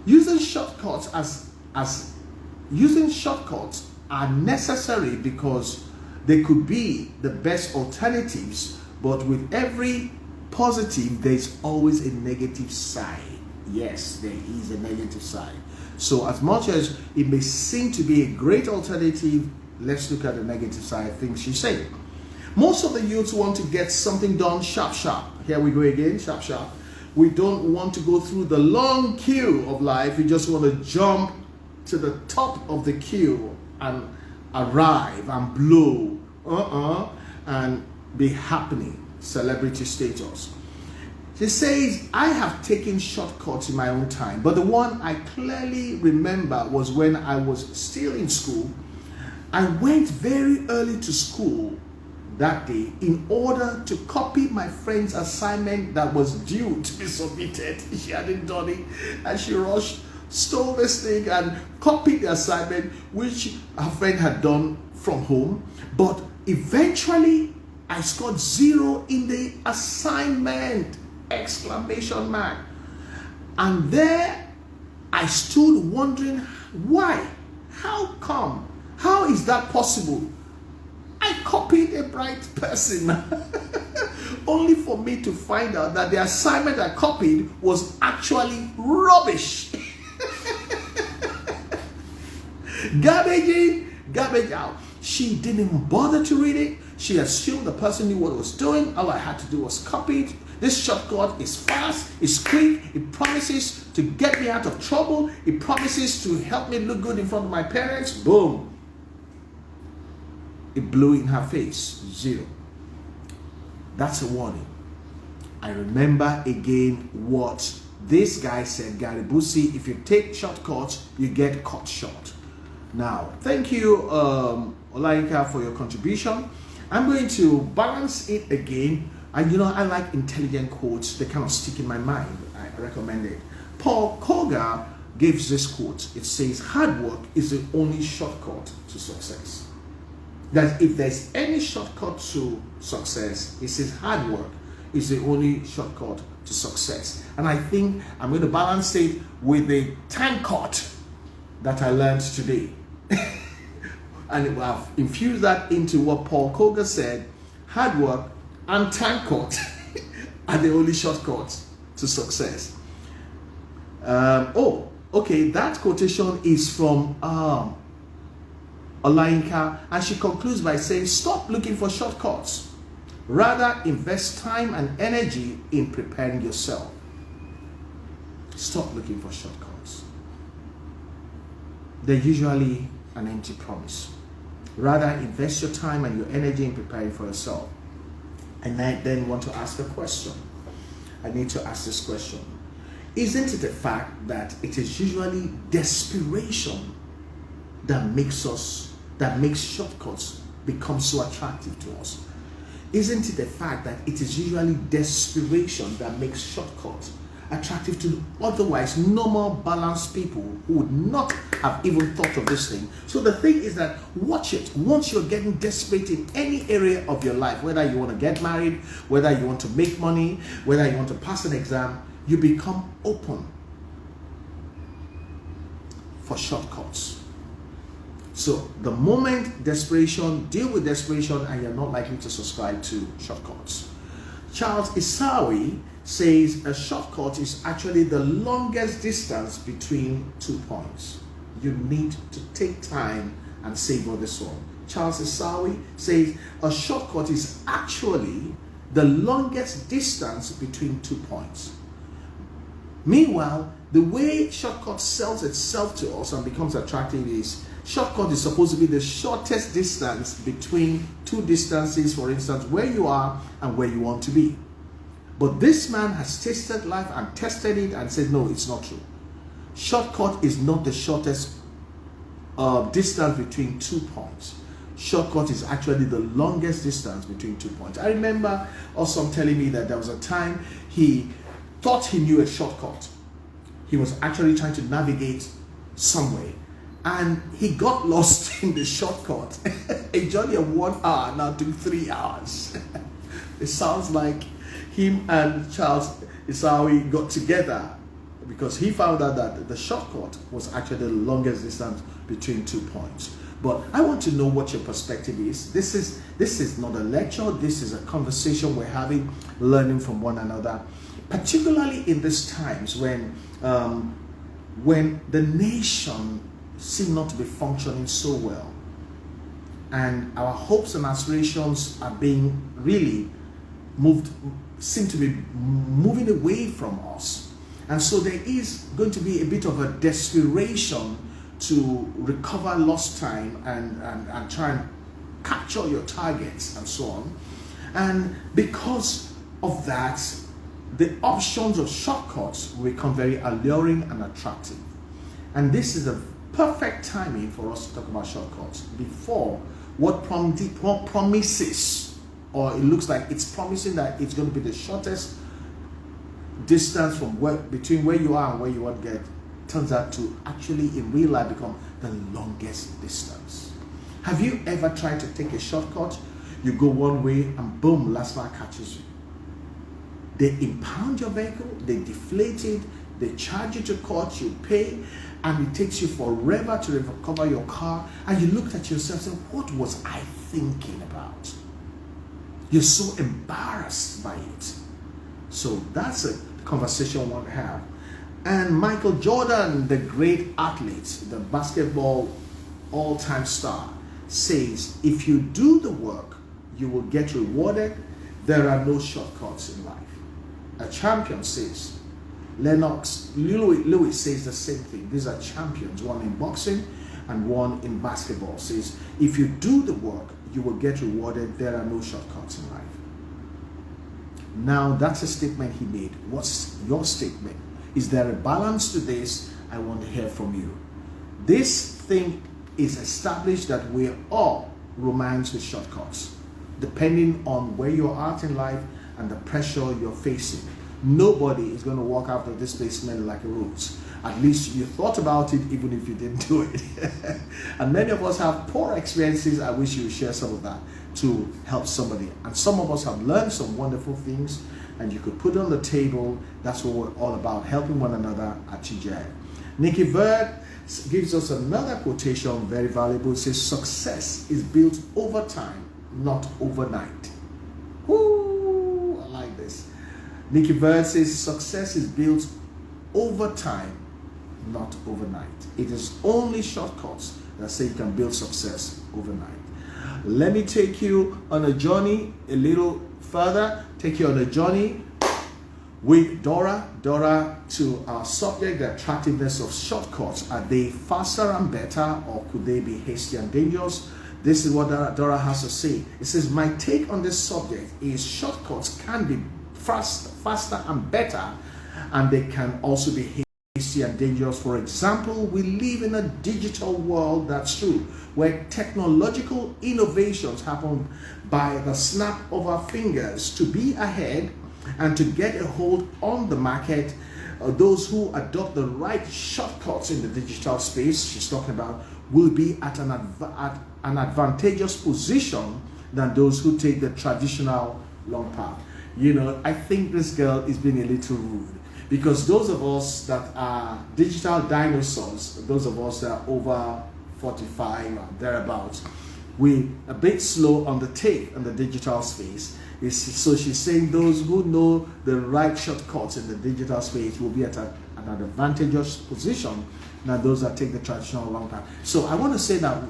Using shortcuts are necessary because they could be the best alternatives, but with every positive, there's always a negative side. Yes, there is a negative side. So as much as it may seem to be a great alternative, let's look at the negative side of things she's saying. Most of the youths want to get something done sharp. Here we go again, sharp. We don't want to go through the long queue of life. We just want to jump to the top of the queue and arrive and blow and be happening, celebrity status. She says, I have taken shortcuts in my own time, but the one I clearly remember was when I was still in school. I went very early to school that day in order to copy my friend's assignment that was due to be submitted. She hadn't done it, and she rushed, stole this thing and copied the assignment which her friend had done from home. But eventually I scored 0 in the assignment! Exclamation mark. And there I stood wondering why. How come? How is that possible? I copied a bright person only for me to find out that the assignment I copied was actually rubbish. Garbage in, garbage out. She didn't even bother to read it. She assumed the person knew what it was doing. All I had to do was copy it. This shortcut is fast, it's quick, it promises to get me out of trouble, it promises to help me look good in front of my parents. Boom. It blew in her face. 0. That's a warning. I remember again what this guy said, Gary Busey: if you take shortcuts, you get caught short. Now, thank you, Olainka, for your contribution. I'm going to balance it again. And I like intelligent quotes. They kind of stick in my mind. I recommend it. Paul Koga gives this quote. It says, hard work is the only shortcut to success. That if there's any shortcut to success, it says hard work is the only shortcut to success. And I think I'm going to balance it with the time cut that I learned today. And I've infused that into what Paul Koga said: hard work and time cut are the only shortcuts to success. Okay, that quotation is from Olainka, and she concludes by saying, stop looking for shortcuts. Rather, invest time and energy in preparing yourself. Stop looking for shortcuts. They're usually an empty promise. Rather, invest your time and your energy in preparing for yourself. And I then want to ask a question. I need to ask this question. Isn't it a fact that it is usually desperation that makes shortcuts become so attractive to us? Isn't it a fact that it is usually desperation that makes shortcuts attractive to otherwise normal, balanced people who would not have even thought of this thing? So the thing is that, watch it. Once you're getting desperate in any area of your life, whether you want to get married, whether you want to make money, whether you want to pass an exam, you become open for shortcuts. So the moment desperation, deal with desperation, and you're not likely to subscribe to shortcuts. Charles Isawi says a shortcut is actually the longest distance between 2 points. You need to take time and savor this one. Charles Isawi says a shortcut is actually the longest distance between 2 points. Meanwhile, the way shortcut sells itself to us and becomes attractive is, shortcut is supposed to be the shortest distance between two distances, for instance, where you are and where you want to be. But this man has tasted life and tested it and said, no, it's not true. Shortcut is not the shortest distance between 2 points. Shortcut is actually the longest distance between 2 points. I remember Awesome telling me that there was a time he thought he knew a shortcut. He was actually trying to navigate somewhere, and he got lost in the shortcut. A journey of 1 hour now took 3 hours. It sounds like him and Charles Isawi got together because he found out that the shortcut was actually the longest distance between 2 points. But I want to know what your perspective is. This is not a lecture. This is a conversation we're having, learning from one another, particularly in these times when the nation seems not to be functioning so well, and our hopes and aspirations are being really seem to be moving away from us. And so there is going to be a bit of a desperation to recover lost time and try and capture your targets and so on. And because of that, the options of shortcuts will become very alluring and attractive. And this is a perfect timing for us to talk about shortcuts before what promises, or it looks like it's promising that it's going to be the shortest distance from between where you are and where you want to get, turns out to actually in real life become the longest distance. Have you ever tried to take a shortcut? You go one way and boom, last mile catches you. They impound your vehicle, they deflate it, they charge you to court, you pay, and it takes you forever to recover your car. And you looked at yourself and said, what was I thinking about? You're so embarrassed by it. So that's a conversation we want to have. And Michael Jordan, the great athlete, the basketball all-time star, says, if you do the work, you will get rewarded. There are no shortcuts in life. A champion says, Lewis says the same thing. These are champions, one in boxing and one in basketball, says, if you do the work, you will get rewarded. There are no shortcuts in life. Now that's a statement he made. What's your statement? Is there a balance to this? I want to hear from you. This thing is established that we all romance with shortcuts, depending on where you're at in life and the pressure you're facing. Nobody is going to walk out of this place smelling like a rose. At least you thought about it, even if you didn't do it. And many of us have poor experiences. I wish you would share some of that to help somebody. And some of us have learned some wonderful things, and you could put it on the table. That's what we're all about, helping one another at TJ. Nikki Bird gives us another quotation, very valuable. It says, success is built over time, not overnight. Woo, I like this. Nikki Bird says, success is built over time, not overnight. It is only shortcuts that say you can build success overnight. Let me take you on a journey a little further, take you on a journey with Dora to our subject, the attractiveness of shortcuts. Are they faster and better, or could they be hasty and dangerous? This is what Dora has to say. It says, my take on this subject is shortcuts can be faster and better, and they can also be hasty and dangerous. For example, we live in a digital world, that's true, where technological innovations happen by the snap of our fingers. To be ahead and to get a hold on the market, those who adopt the right shortcuts in the digital space she's talking about will be at an advantageous position than those who take the traditional long path. You know, I think this girl is being a little rude, because those of us that are digital dinosaurs, those of us that are over 45 or thereabouts, we're a bit slow on the take on the digital space. So she's saying those who know the right shortcuts in the digital space will be at an advantageous position than those that take the traditional long path. So I want to say that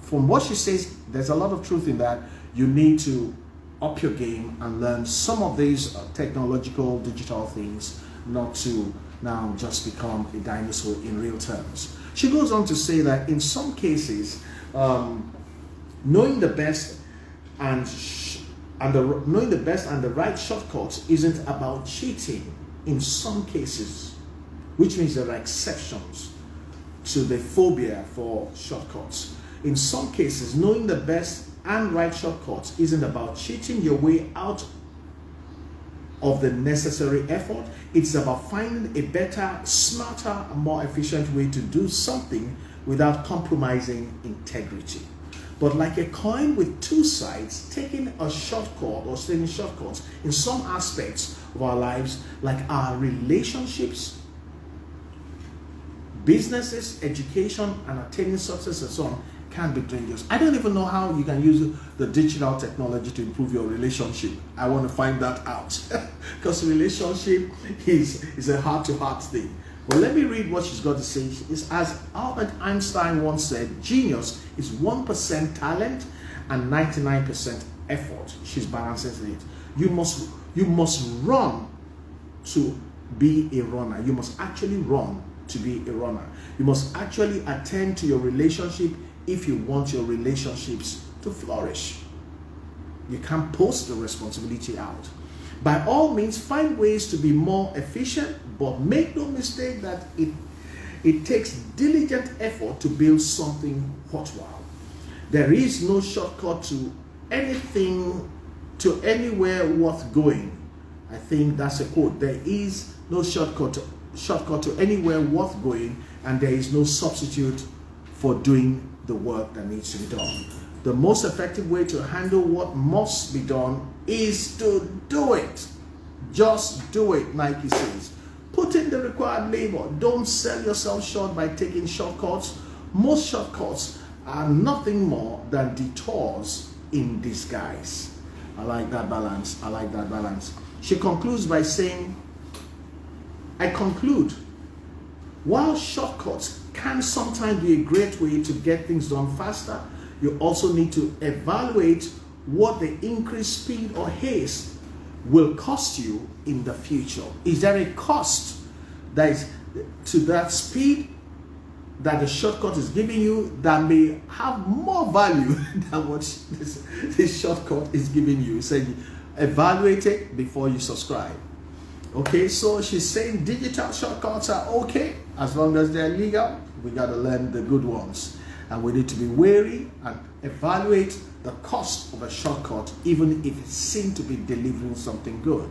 from what she says, there's a lot of truth in that. You need to up your game and learn some of these technological digital things, not to now just become a dinosaur in real terms. She goes on to say that in some cases, knowing the best and the right shortcuts isn't about cheating. In some cases, which means there are exceptions to the phobia for shortcuts. In some cases, knowing the best and right shortcuts isn't about cheating your way out of the necessary effort. It's about finding a better, smarter, more efficient way to do something without compromising integrity. But like a coin with two sides, taking a shortcut or taking shortcuts in some aspects of our lives, like our relationships, businesses, education, and attaining success and so on, can be dangerous. I don't even know how you can use the digital technology to improve your relationship. I want to find that out, because relationship is a heart-to-heart thing. But let me read what she's got to say. It's, as Albert Einstein once said, genius is 1% talent and 99% effort. She's balancing it. You must run to be a runner. You must actually run to be a runner. You must actually attend to your relationship if you want your relationships to flourish. You can't post the responsibility out. By all means, find ways to be more efficient, but make no mistake that it takes diligent effort to build something worthwhile. There is no shortcut to anything, to anywhere worth going. I think that's a quote. There is no shortcut to anywhere worth going, and there is no substitute for doing the work that needs to be done. The most effective way to handle what must be done is to do it. Just do it, Nike says. Put in the required labor. Don't sell yourself short by taking shortcuts. Most shortcuts are nothing more than detours in disguise. I like that balance. I like that balance. She concludes by saying, I conclude, while shortcuts can sometimes be a great way to get things done faster, you also need to evaluate what the increased speed or haste will cost you in the future. Is there a cost that is to that speed that the shortcut is giving you that may have more value than what this shortcut is giving you? Saying evaluate it before you subscribe. Okay, so she's saying digital shortcuts are okay as long as they're legal. We got to learn the good ones, and we need to be wary and evaluate the cost of a shortcut, even if it seems to be delivering something good.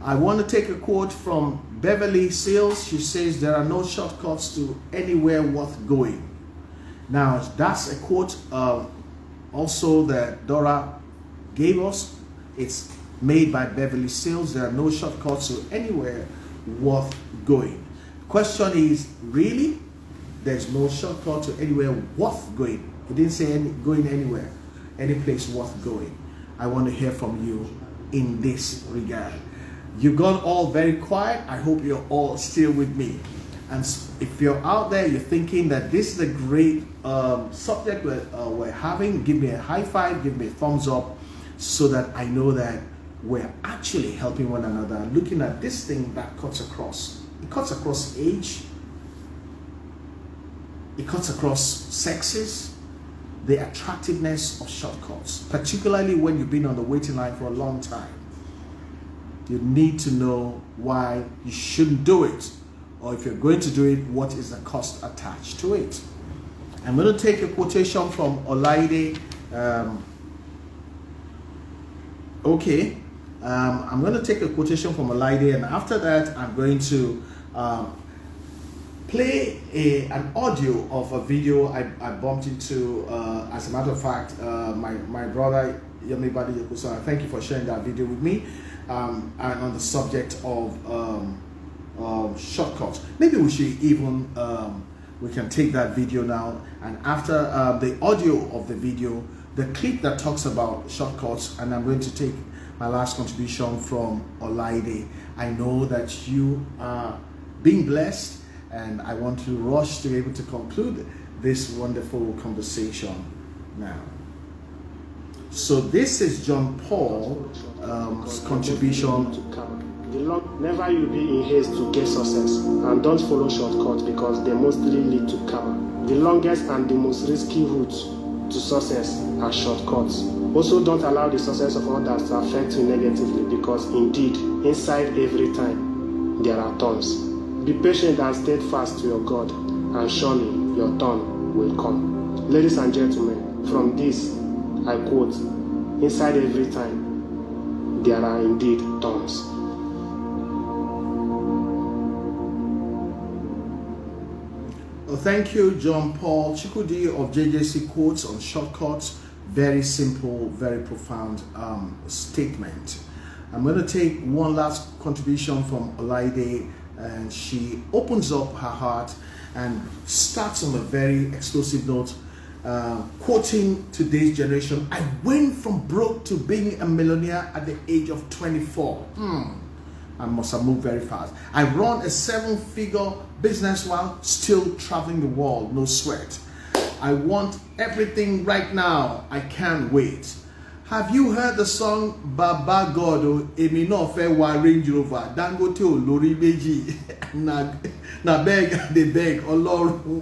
I want to take a quote from Beverly Seals. She says there are no shortcuts to anywhere worth going. Now that's a quote also that Dora gave us. It's made by Beverly Seals. There are no shortcuts to anywhere worth going. Question is, really? There's no shortcut to anywhere worth going. It didn't say going anywhere, any place worth going. I want to hear from you in this regard. You got all very quiet. I hope you're all still with me. And if you're out there, you're thinking that this is a great subject we're having, give me a high five, give me a thumbs up, so that I know that we're actually helping one another, looking at this thing that cuts across. It cuts across age. It cuts across sexes. The attractiveness of shortcuts, particularly when you've been on the waiting line for a long time. You need to know why you shouldn't do it, or if you're going to do it, what is the cost attached to it. I'm going to take a quotation from Olaide. I'm going to take a quotation from Olaide, and after that I'm going to play an audio of a video I bumped into. As a matter of fact, my brother Yomi Badi Yakusa, thank you for sharing that video with me, and on the subject of shortcuts. Maybe we should even we can take that video now, and after the audio of the video, the clip that talks about shortcuts, and I'm going to take my last contribution from Olaide. I know that you are being blessed, and I want to rush to be able to conclude this wonderful conversation now. So this is John Paul's contribution. Never you be in haste to get success, and don't follow shortcuts because they mostly lead to karma. The longest and the most risky route to success are shortcuts. Also, don't allow the success of others to affect you negatively, because indeed, inside every time, there are thorns. Be patient and steadfast to your God, and surely your turn will come. Ladies and gentlemen, from this, I quote, inside every time, there are indeed thorns. Well, thank you, John Paul Chikudi of JJC Quotes on Shortcuts. Very simple, very profound statement. I'm going to take one last contribution from Olaide, and she opens up her heart and starts on a very explosive note, quoting today's generation. I went from broke to being a millionaire at the age of 24. I must have moved very fast. I run a 7-figure business while still traveling the world, no sweat. I want everything right now. I can't wait. Have you heard the song Baba God Emi no fe wa Range Rover Dangote Olori Meji na beg they beg Olorun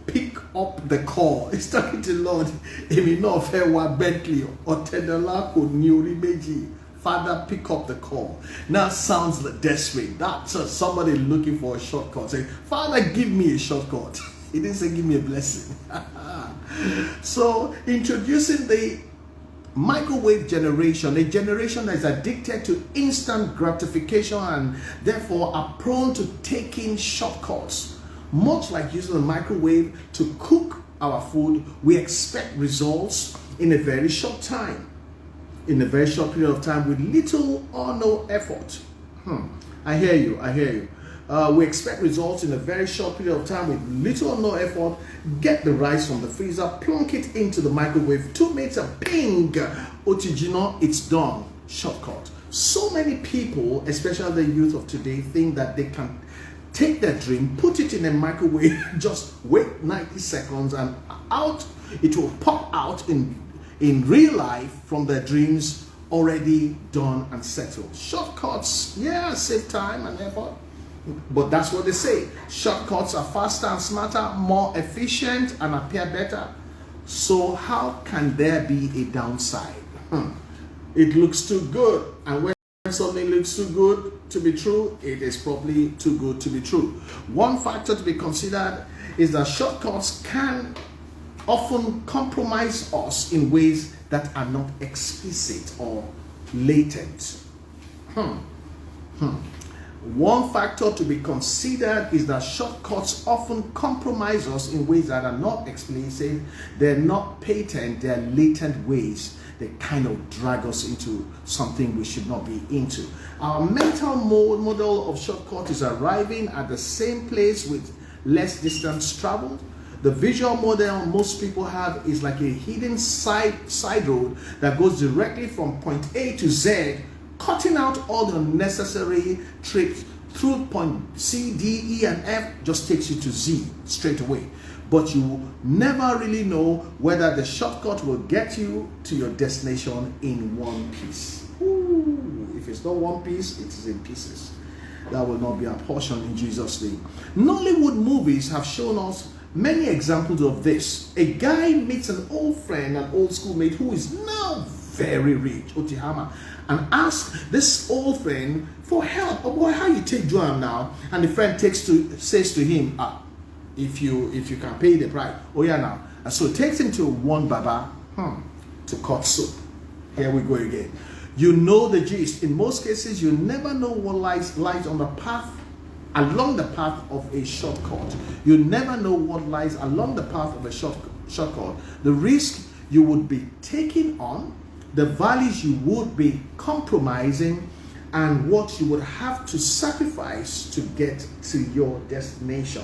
pick up the call. It's talking to Lord. Emi no fe wa Bentley Otedola ko ni ori meji. Father, pick up the call. Now sounds like desperate. That's somebody looking for a shortcut. Saying, Father, give me a shortcut. He didn't say give me a blessing. So introducing the microwave generation, a generation that is addicted to instant gratification and therefore are prone to taking shortcuts. Much like using the microwave to cook our food, we expect results in a very short time. In a very short period of time with little or no effort. I hear you. We expect results in a very short period of time with little or no effort. Get the rice from the freezer, plunk it into the microwave, 2 minutes, a ping, Otijino, it's done. Shortcut. So many people, especially the youth of today, think that they can take their drink, put it in a microwave, just wait 90 seconds and out, it will pop out in real life from their dreams already done and settled. Shortcuts, yeah, save time and effort. But that's what they say. Shortcuts are faster and smarter, more efficient, and appear better. So how can there be a downside? it looks too good. And when something looks too good to be true, it is probably too good to be true. One factor to be considered is that shortcuts can often compromise us in ways that are not explicit or latent. One factor to be considered is that shortcuts often compromise us in ways that are not explicit, they're not patent, they're latent ways. They kind of drag us into something we should not be into. Our mental model of shortcut is arriving at the same place with less distance traveled. The visual model most people have is like a hidden side road that goes directly from point A to Z, cutting out all the necessary trips through point C, D, E, and F, just takes you to Z straight away. But you never really know whether the shortcut will get you to your destination in one piece. Ooh, if it's not one piece, it is in pieces. That will not be our portion in Jesus' name. Nollywood movies have shown us many examples of this. A guy meets an old friend, an old schoolmate who is now very rich, Otihama, and asks this old friend for help. Oh boy, how you take Joam now? And the friend says to him, if you can pay the price. Oh yeah, now. And so takes him to one baba to cut soap. Here we go again. You know the gist. In most cases, you never know what lies on the path, along the path of a shortcut. You never know what lies along the path of a shortcut. The risk you would be taking on, the values you would be compromising, and what you would have to sacrifice to get to your destination.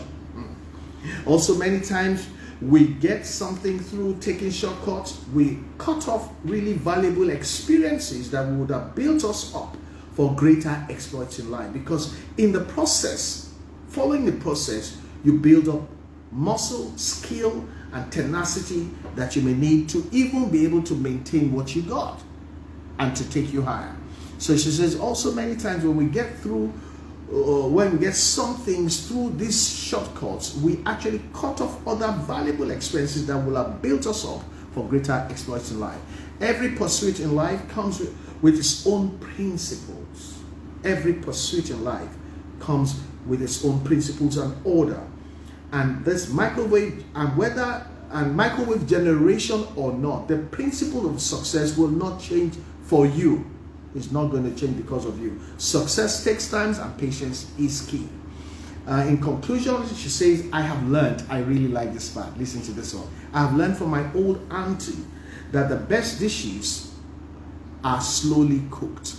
Also, many times we get something through taking shortcuts. We cut off really valuable experiences that would have built us up for greater exploits in life. Because in the process, following the process, you build up muscle, skill, and tenacity that you may need to even be able to maintain what you got and to take you higher. So she says also many times when we get through, when we get some things through these shortcuts, we actually cut off other valuable experiences that will have built us up for greater exploits in life. Every pursuit in life comes with its own principles. Every pursuit in life comes with its own principles and order. And this microwave generation or not, the principle of success will not change for you. It's not going to change because of you. Success takes time and patience is key. In conclusion, she says, I have learned, I really like this part. Listen to this one. I have learned from my old auntie that the best dishes are slowly cooked.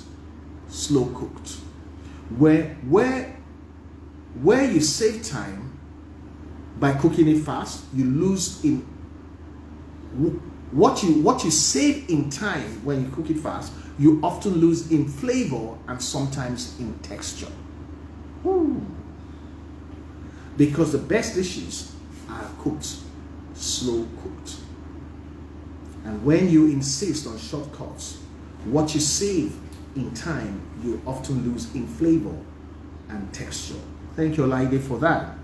Slow cooked. Where you save time by cooking it fast, you lose in what you save in time when you cook it fast, you often lose in flavor and sometimes in texture. Because the best dishes are cooked, slow cooked. And when you insist on shortcuts, what you save in time, you often lose in flavor and texture. Thank you, Olaide, for that.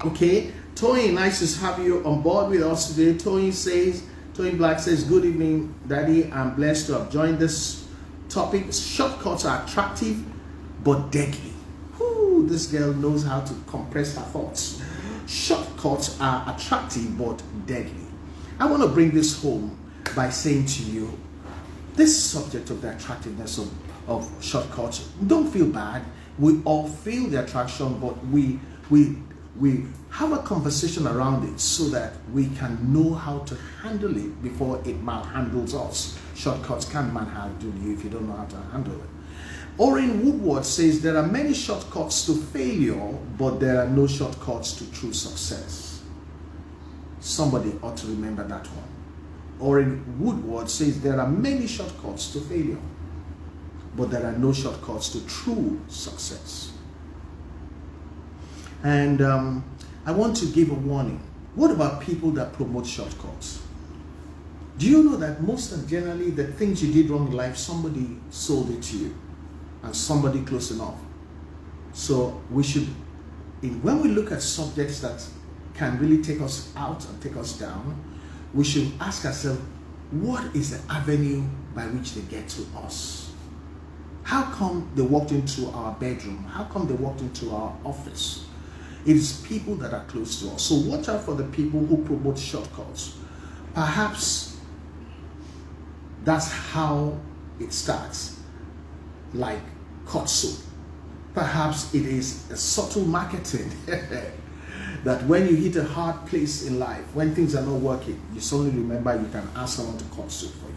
Okay, Tony, nice to have you on board with us today. Tony Black says, good evening, Daddy. I'm blessed to have joined this topic. Shortcuts are attractive but deadly. Whew, this girl knows how to compress her thoughts. Shortcuts are attractive but deadly. I want to bring this home by saying to you, this subject of the attractiveness of shortcuts, don't feel bad. We all feel the attraction, but we have a conversation around it so that we can know how to handle it before it malhandles us. Shortcuts can manhandle you if you don't know how to handle it. Orrin Woodward says there are many shortcuts to failure, but there are no shortcuts to true success. Somebody ought to remember that one. Orrin Woodward says there are many shortcuts to failure, but there are no shortcuts to true success. And I want to give a warning. What about people that promote shortcuts? Do you know that most and generally the things you did wrong in life, somebody sold it to you, and somebody close enough? So we should, when we look at subjects that can really take us out and take us down, we should ask ourselves, what is the avenue by which they get to us. How come they walked into our bedroom? How come they walked into our office? It is people that are close to us. So watch out for the people who promote shortcuts. Perhaps that's how it starts, like cut soap. Perhaps it is a subtle marketing that when you hit a hard place in life, when things are not working, you suddenly remember you can ask someone to cut soap for you.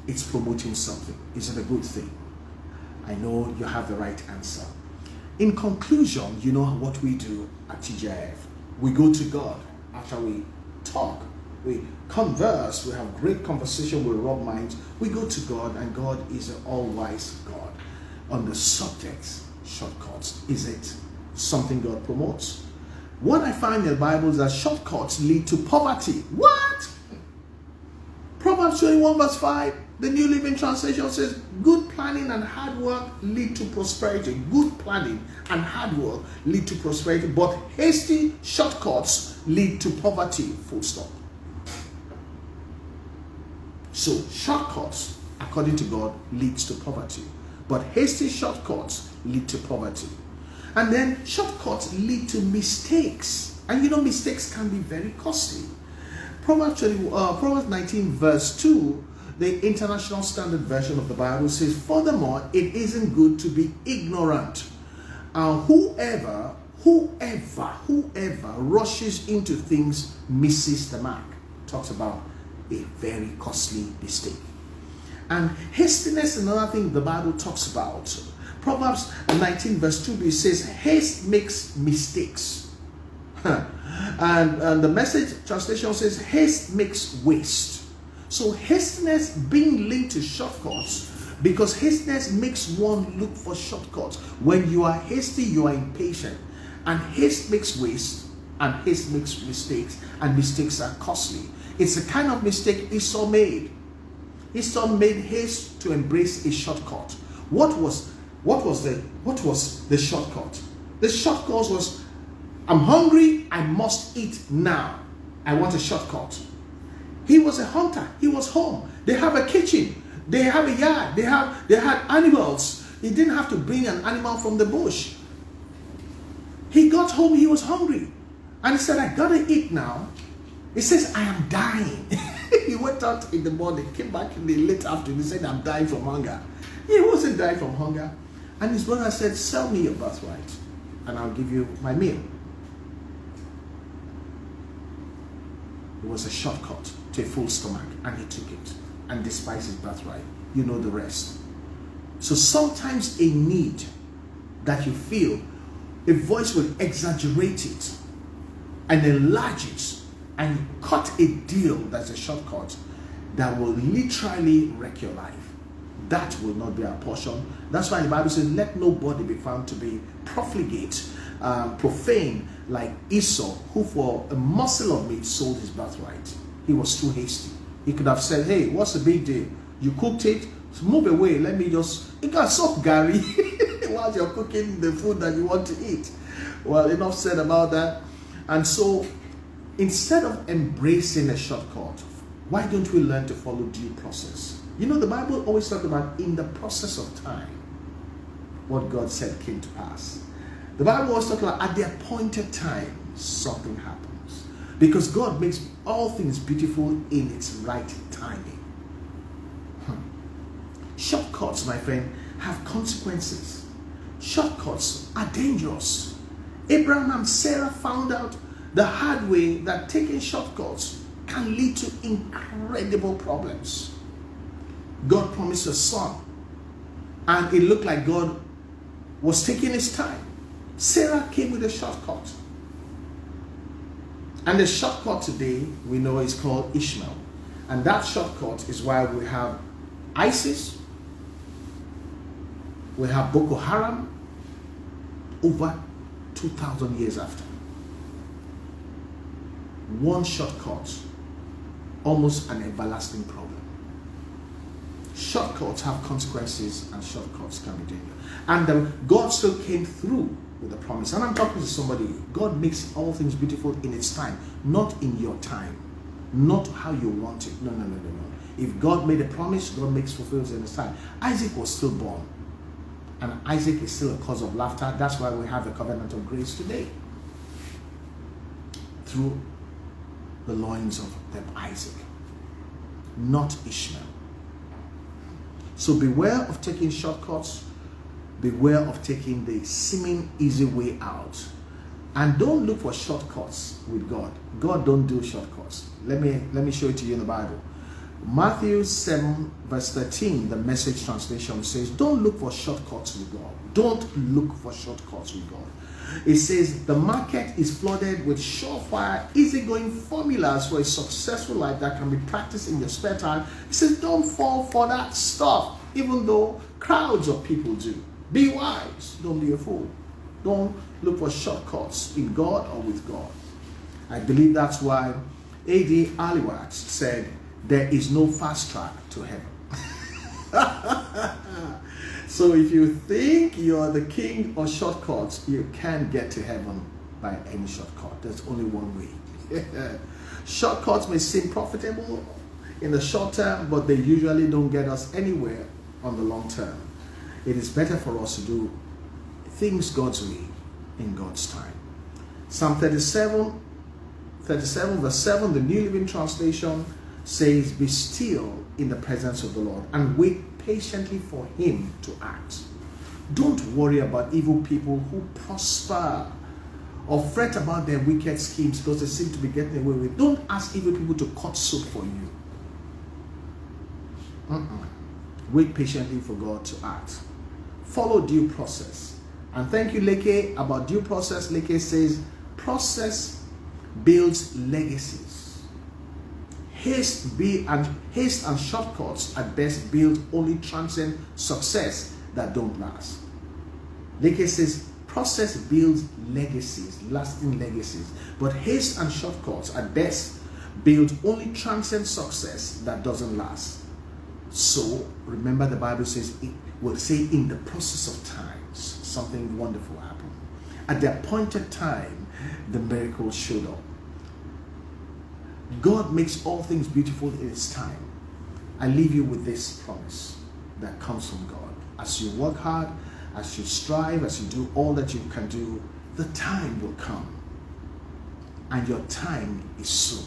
It's promoting something. Is it a good thing? I know you have the right answer. In conclusion, you know what we do at TGIF. We go to God after we talk. We converse. We have great conversation. We rub minds. We go to God, and God is an all-wise God. On the subject, shortcuts. Is it something God promotes? What I find in the Bible is that shortcuts lead to poverty. What? Proverbs 21 verse 5, the New Living Translation says, good planning and hard work lead to prosperity. Good planning and hard work lead to prosperity, but hasty shortcuts lead to poverty. Full stop. So shortcuts, according to God, leads to poverty, but hasty shortcuts lead to poverty. And then shortcuts lead to mistakes. And you know, mistakes can be very costly. Proverbs 19 verse 2, the International Standard Version of the Bible says, furthermore, it isn't good to be ignorant. Whoever rushes into things misses the mark. Talks about a very costly mistake. And hastiness is another thing the Bible talks about. Proverbs 19 verse 2 says, haste makes mistakes. And the Message translation says, haste makes waste. So hastiness being linked to shortcuts, because hastiness makes one look for shortcuts. When you are hasty, you are impatient. And haste makes waste, and haste makes mistakes, and mistakes are costly. It's the kind of mistake Esau made. Esau made haste to embrace a shortcut. What was the shortcut? The shortcut was, I'm hungry, I must eat now. I want a shortcut. He was a hunter. He was home. They have a kitchen. They have a yard. They had animals. He didn't have to bring an animal from the bush. He got home, he was hungry. And he said, I gotta eat now. He says, I am dying. He went out in the morning, came back in the late afternoon, he said, I'm dying from hunger. He wasn't dying from hunger. And his brother said, sell me your birthright, and I'll give you my meal. It was a shortcut to a full stomach, and he took it and despised his birthright. You know the rest. So sometimes a need that you feel, a voice will exaggerate it and enlarge it and cut a deal that's a shortcut that will literally wreck your life. That will not be our portion. That's why the Bible says, let nobody be found to be profligate, profane, like Esau, who for a morsel of meat sold his birthright. He was too hasty. He could have said, hey, what's the big deal? You cooked it, so move away, let me just, you can suck Gary while you're cooking the food that you want to eat. Well, enough said about that. And so, instead of embracing a shortcut, why don't we learn to follow due process? You know, the Bible always talks about in the process of time, what God said came to pass. The Bible always talks about at the appointed time, something happens. Because God makes all things beautiful in its right timing. Shortcuts, my friend, have consequences. Shortcuts are dangerous. Abraham and Sarah found out the hard way that taking shortcuts can lead to incredible problems. God promised a son, and it looked like God was taking his time. Sarah came with a shortcut. And the shortcut today, we know, is called Ishmael. And that shortcut is why we have ISIS, we have Boko Haram, over 2,000 years after. One shortcut, almost an everlasting problem. Shortcuts have consequences, and shortcuts can be dangerous. And God still came through with a promise. And I'm talking to somebody. God makes all things beautiful in its time, not in your time. not how you want it. No. If God made a promise, God fulfills in His time. Isaac was still born, and Isaac is still a cause of laughter. That's why we have the covenant of grace today, through the loins of Isaac, not Ishmael. So beware of taking shortcuts. Beware of taking the seeming easy way out. And don't look for shortcuts with God. God don't do shortcuts. Let me show it to you in the Bible. Matthew 7 verse 13, the Message translation says, don't look for shortcuts with God. Don't look for shortcuts with God. It says the market is flooded with surefire, easygoing formulas for a successful life that can be practiced in your spare time. It says don't fall for that stuff, even though crowds of people do. Be wise, don't be a fool. Don't look for shortcuts in God or with God. I believe that's why A.D. Aliwat said there is no fast track to heaven. So if you think you're the king of shortcuts, you can't get to heaven by any shortcut. There's only one way. Shortcuts may seem profitable in the short term, but they usually don't get us anywhere on the long term. It is better for us to do things God's way in God's time. Psalm 37 verse 7, the New Living Translation says, be still in the presence of the Lord and wait patiently for Him to act. Don't worry about evil people who prosper or fret about their wicked schemes because they seem to be getting away with it. Don't ask evil people to cut soup for you. Wait patiently for God to act. Follow due process. And thank you, Leke, about due process. Leke says, process builds legacies. Haste and shortcuts at best build only transient success that don't last. Leke says, process builds legacies, lasting legacies. But haste and shortcuts at best build only transient success that doesn't last. So remember, the Bible says, it will say in the process of times, something wonderful happened. At the appointed time, the miracle showed up. God makes all things beautiful in His time. I leave you with this promise that comes from God. As you work hard, as you strive, as you do all that you can do, the time will come. And your time is soon.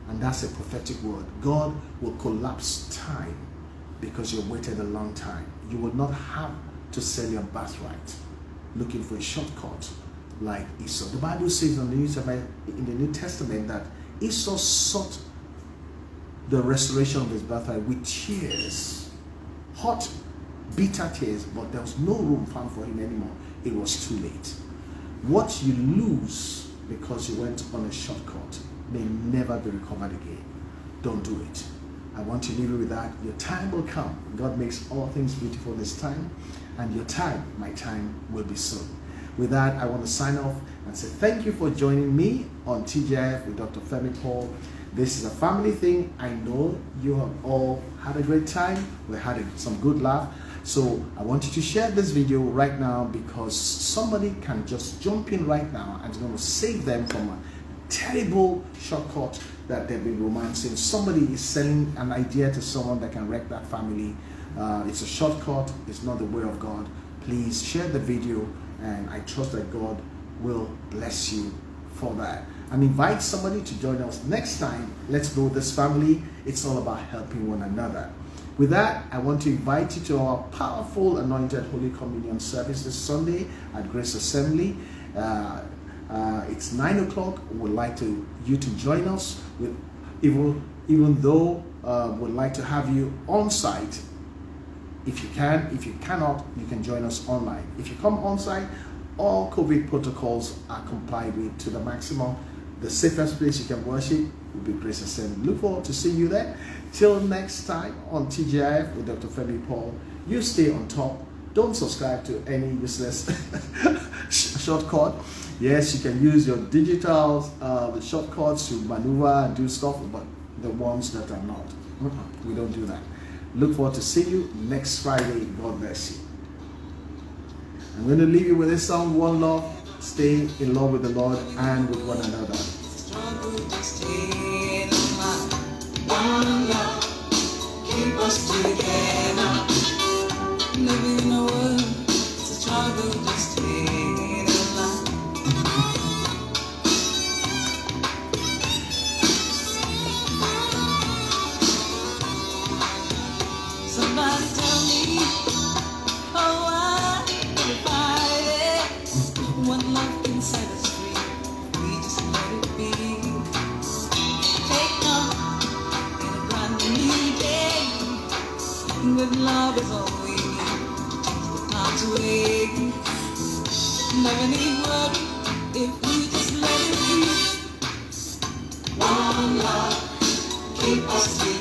And that's a prophetic word. God will collapse time because you waited a long time. You will not have to sell your birthright looking for a shortcut like Esau. The Bible says in the New Testament that Esau sought the restoration of his birthright with tears, hot, bitter tears, but there was no room found for him anymore. It was too late. What you lose because you went on a shortcut may never be recovered again. Don't do it. I want to leave you with that. Your time will come. God makes all things beautiful this time, and your time, my time, will be soon. With that, I want to sign off and say thank you for joining me on TGIF with Dr. Femi Paul. This is a family thing. I know you have all had a great time. We had some good laugh. So I want you to share this video right now, because somebody can just jump in right now and it's going to save them from a terrible shortcut that they've been romancing. Somebody is selling an idea to someone that can wreck that family. It's a shortcut. It's not the way of God. Please share the video, and I trust that God will bless you for that. And invite somebody to join us next time. Let's grow this family. It's all about helping one another. With that, I want to invite you to our powerful anointed Holy Communion service this Sunday at Grace Assembly. It's 9 o'clock. We'd like you to join us. Even though we'd like to have you on site. If you can, if you cannot, you can join us online. If you come on site, all COVID protocols are complied with to the maximum. The safest place you can worship will be Grace Assembly. Look forward to seeing you there. Till next time on TGIF with Dr. Femi Paul, you stay on top. Don't subscribe to any useless shortcut. Yes, you can use your digital the shortcuts to maneuver and do stuff, but the ones that are not. We don't do that. Look forward to seeing you next Friday. God bless you. I'm going to leave you with this song, One Love. Stay in love with the Lord and with one another. One love, keep us together. Living in a world, it's a struggle just staying alive. Somebody tell me, oh, why do we fight it? One love can set us free, we just let it be. Take on in a brand new day. Good love is all we need. Not to wait. Never need worry if we just let it be. One love, keep us together.